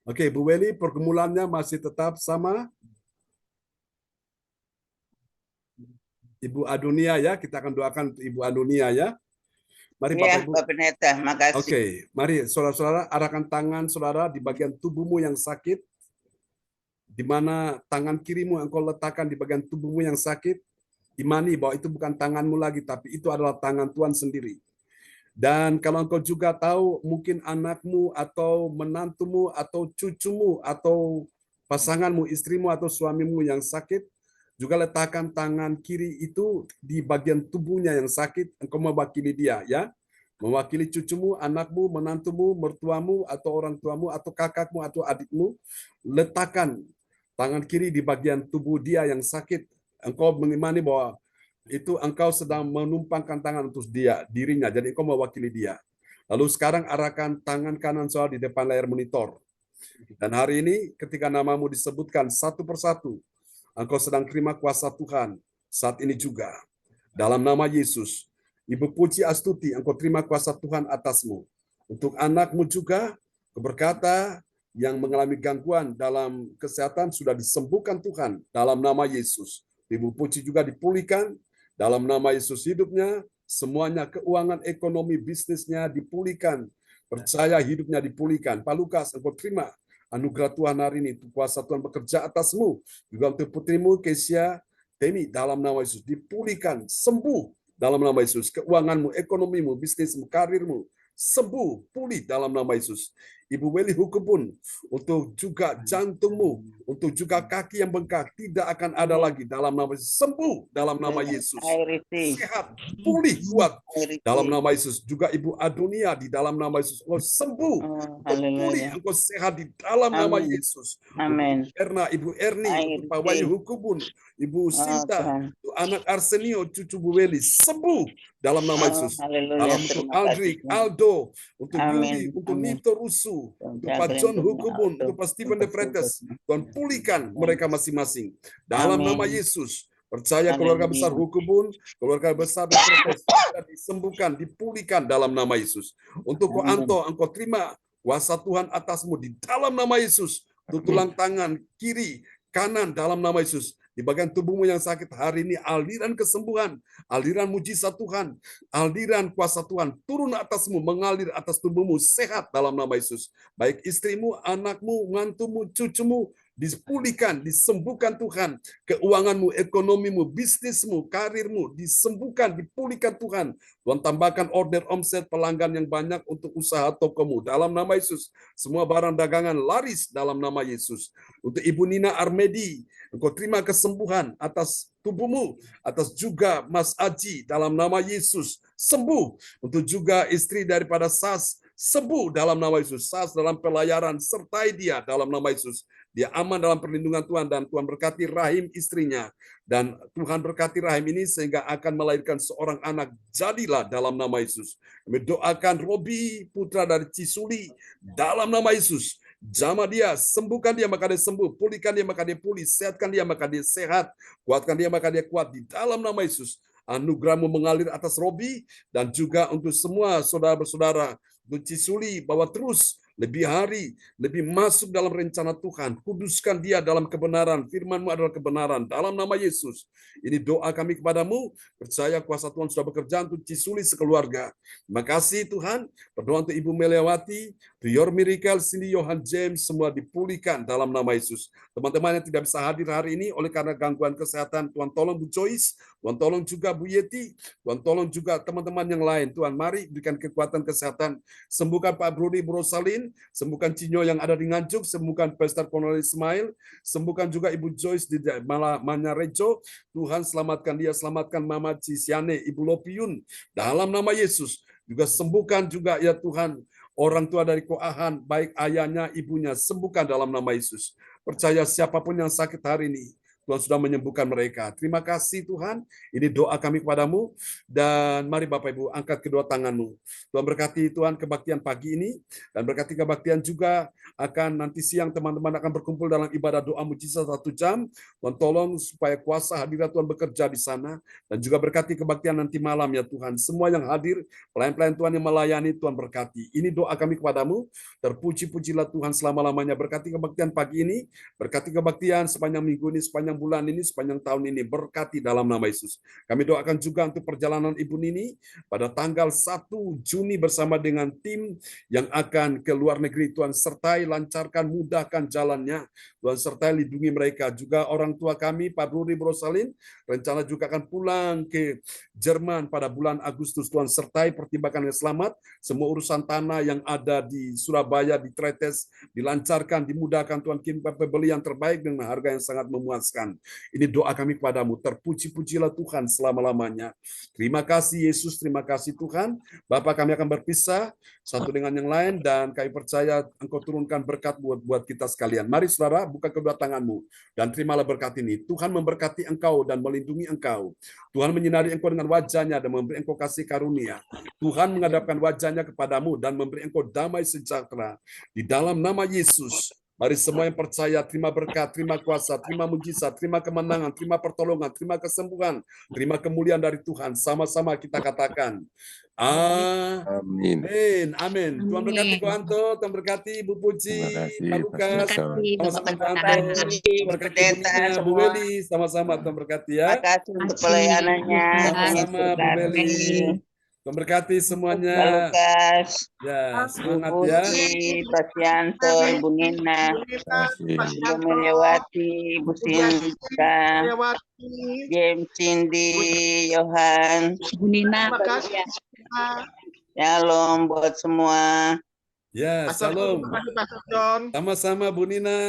Oke, Bu Weli, pergumulannya masih tetap sama Ibu Adunia ya, kita akan doakan untuk Ibu Adunia ya. Mari Bapak Ibu. Bapak Pendeta, makasih. Oke, mari saudara-saudara arahkan tangan saudara di bagian tubuhmu yang sakit. Di mana tangan kirimu engkau letakkan di bagian tubuhmu yang sakit. Imani bahwa itu bukan tanganmu lagi, tapi itu adalah tangan Tuhan sendiri. Dan kalau engkau juga tahu mungkin anakmu atau menantumu atau cucumu atau pasanganmu, istrimu atau suamimu yang sakit, juga letakkan tangan kiri itu di bagian tubuhnya yang sakit, engkau mewakili dia ya. Mewakili cucumu, anakmu, menantumu, mertuamu atau orang tuamu atau kakakmu atau adikmu, letakkan tangan kiri di bagian tubuh dia yang sakit. Engkau mengimani bahwa itu engkau sedang menumpangkan tangan untuk dirinya, jadi engkau mewakili dia. Lalu sekarang arahkan tangan kanan saudara di depan layar monitor. Dan hari ini ketika namamu disebutkan satu persatu, engkau sedang terima kuasa Tuhan saat ini juga. Dalam nama Yesus, Ibu Puji Astuti, engkau terima kuasa Tuhan atasmu. Untuk anakmu juga, keberkatan yang mengalami gangguan dalam kesehatan sudah disembuhkan Tuhan dalam nama Yesus. Ibu Puji juga dipulihkan dalam nama Yesus hidupnya, semuanya keuangan, ekonomi, bisnisnya dipulihkan. Percaya hidupnya dipulihkan. Pak Lukas, engkau terima anugerah Tuhan hari ini. Kuasa Tuhan bekerja atasmu. Juga untuk putrimu, Kesia, Temi, dalam nama Yesus. Dipulihkan, sembuh dalam nama Yesus. Keuanganmu, ekonomimu, bisnismu, karirmu, sembuh, pulih dalam nama Yesus. Ibu Weli Hukubun, untuk juga jantungmu, untuk juga kaki yang bengkak, tidak akan ada lagi dalam nama Yesus. Sembuh dalam nama Yesus. Sehat, pulih, kuat dalam nama Yesus. Juga Ibu Adunia di dalam nama Yesus. Engkau sembuh, pulih, engkau sehat di dalam nama Yesus. Amin. Ibu Erni, Pak Wahyu Hukubun, Ibu Sinta, Untuk anak Arsenio, cucu Bu Weli, sembuh dalam nama Yesus. Haleluya. Dalam untuk Terima kasih, Aldrik, Tuhan. Aldo, untuk Amin, Yuli, untuk amin. Nito Rusu, untuk Pak Jagain John Tuhan, Hukubun, Aldo. untuk Pak Stephen De Fretes. Tuhan pulihkan mereka masing-masing. Dalam Amin. nama Yesus. Percaya keluarga besar Hukubun, keluarga besar De Fretes sudah disembuhkan, dipulihkan dalam nama Yesus. Untuk Ko Amin. Anto, engkau terima kuasa Tuhan atasmu di dalam nama Yesus. Untuk tulang tangan kiri, kanan dalam nama Yesus. Di bagian tubuhmu yang sakit hari ini, aliran kesembuhan, aliran mujizat Tuhan, aliran kuasa Tuhan turun atasmu, mengalir atas tubuhmu, sehat dalam nama Yesus. Baik istrimu, anakmu, mantumu, cucumu, dipulihkan, disembuhkan Tuhan. Keuanganmu, ekonomimu, bisnismu, karirmu, disembuhkan, dipulihkan Tuhan. Tuhan tambahkan order omset pelanggan yang banyak untuk usaha tokomu. Dalam nama Yesus, semua barang dagangan laris dalam nama Yesus. Untuk Ibu Nina Armedi, engkau terima kesembuhan atas tubuhmu, atas juga Mas Aji dalam nama Yesus. Sembuh. Untuk juga istri daripada Sas, sembuh dalam nama Yesus. Sas dalam pelayaran, sertai dia dalam nama Yesus. Dia aman dalam perlindungan Tuhan dan Tuhan berkati rahim istrinya. Dan Tuhan berkati rahim ini sehingga akan melahirkan seorang anak. Jadilah dalam nama Yesus. Kami doakan Robi, putra dari Cisuli, dalam nama Yesus. Jamah dia, sembuhkan dia maka dia sembuh, pulihkan dia maka dia pulih, sehatkan dia maka dia sehat, kuatkan dia maka dia kuat di dalam nama Yesus. Anugerahmu mengalir atas Robi dan juga untuk semua saudara-saudara untuk Cisuli, bahwa terus lebih hari, lebih masuk dalam rencana Tuhan. Kuduskan dia dalam kebenaran. Firman-Mu adalah kebenaran. Dalam nama Yesus. Ini doa kami kepadamu. Percaya kuasa Tuhan sudah bekerja untuk Cisuli sekeluarga. Terima kasih Tuhan. Berdoa untuk Ibu Meliawati, to your miracle, Cindy, Johan James, semua dipulihkan dalam nama Yesus. Teman-teman yang tidak bisa hadir hari ini oleh karena gangguan kesehatan, Tuhan tolong Bu Joyce, Tuhan tolong juga Bu Yeti, Tuhan tolong juga teman-teman yang lain. Tuhan mari berikan kekuatan kesehatan. Sembuhkan Pak Brody Brosalin, sembuhkan Cinyo yang ada di Nganjuk, sembuhkan Pastor Cornelis Ismail, sembuhkan juga Ibu Joyce di Manyarejo. Tuhan selamatkan dia, selamatkan Mama Cisiane, Ibu Lopiun, dalam nama Yesus. Juga sembuhkan juga ya Tuhan, orang tua dari Koahan, baik ayahnya, ibunya, sembuhkan dalam nama Yesus. Percaya siapapun yang sakit hari ini, Tuhan sudah menyembuhkan mereka. Terima kasih Tuhan. Ini doa kami kepadamu. Dan mari Bapak Ibu angkat kedua tanganmu. Tuhan berkati Tuhan kebaktian pagi ini. Dan berkati kebaktian juga akan nanti siang teman-teman akan berkumpul dalam ibadah doa mujizat 1 jam. Tuhan tolong supaya kuasa hadirat Tuhan bekerja di sana. Dan juga berkati kebaktian nanti malam ya Tuhan. Semua yang hadir, pelayan-pelayan Tuhan yang melayani, Tuhan berkati. Ini doa kami kepadamu. Terpuji-pujilah Tuhan selama-lamanya. Berkati kebaktian pagi ini. Berkati kebaktian sepanjang minggu ini, sepanjang bulan ini, sepanjang tahun ini, berkati dalam nama Yesus. Kami doakan juga untuk perjalanan Ibu Nini pada tanggal 1 Juni bersama dengan tim yang akan ke luar negeri. Tuhan sertai, lancarkan, mudahkan jalannya. Tuhan sertai, lindungi mereka. Juga orang tua kami, Pak Ruri Brosalin, rencana juga akan pulang ke Jerman pada bulan Agustus. Tuhan sertai, pertimbangkan yang selamat. Semua urusan tanah yang ada di Surabaya, di Tretes, dilancarkan, dimudahkan. Tuhan kirim pembeli yang terbaik dengan harga yang sangat memuaskan. Ini doa kami kepadamu. Terpuji-pujilah Tuhan selama-lamanya. Terima kasih Yesus, terima kasih Tuhan. Bapak, kami akan berpisah satu dengan yang lain dan kami percaya Engkau turunkan berkat buat kita sekalian. Mari saudara, buka kedua tanganmu dan terimalah berkat ini. Tuhan memberkati engkau dan melindungi engkau. Tuhan menyinari engkau dengan wajahnya dan memberi engkau kasih karunia. Tuhan menghadapkan wajahnya kepadamu dan memberi engkau damai sejahtera. Di dalam nama Yesus. Mari semua yang percaya, terima berkat, terima kuasa, terima mujizat, terima kemenangan, terima pertolongan, terima kesembuhan, terima kemuliaan dari Tuhan. Sama-sama kita katakan, Amin. amin, amin. Tuhan berkati Ko Anto, Tuhan berkati Bu Puji, Pak Lukas, sama-sama Ko Anto, Tuhan berkati Bu Nina, Bu Weli, sama-sama Tuhan berkati ya. Terima kasih untuk pelayanannya. Sama-sama Bu Weli. Tuhan berkati semuanya. Pak Lukas, Ya, semangat Bu ya. Putri, Pak Sianto, Ibu Nina, Ibu Meliawati, Ibu Sinta, James, Cindy, Johan. Bu Nina, Terima kasih. Shalom buat semua. Ya, Pastor salam. John, terima kasih, Pastor John. Sama-sama Bu Nina.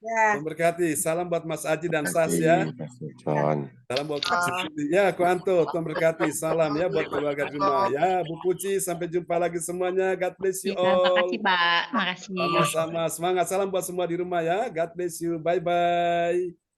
Tuhan berkati. Salam buat Mas Aji dan Sas ya. John. Salam buat ya, Ko Anto. Tuhan berkati. Salam ya buat keluarga di rumah. Ya, Bu Puji. Sampai jumpa lagi semuanya. God bless you terima all. kasih Pak, makasih. Sama-sama. Semangat. Salam buat semua di rumah ya. God bless you. Bye-bye.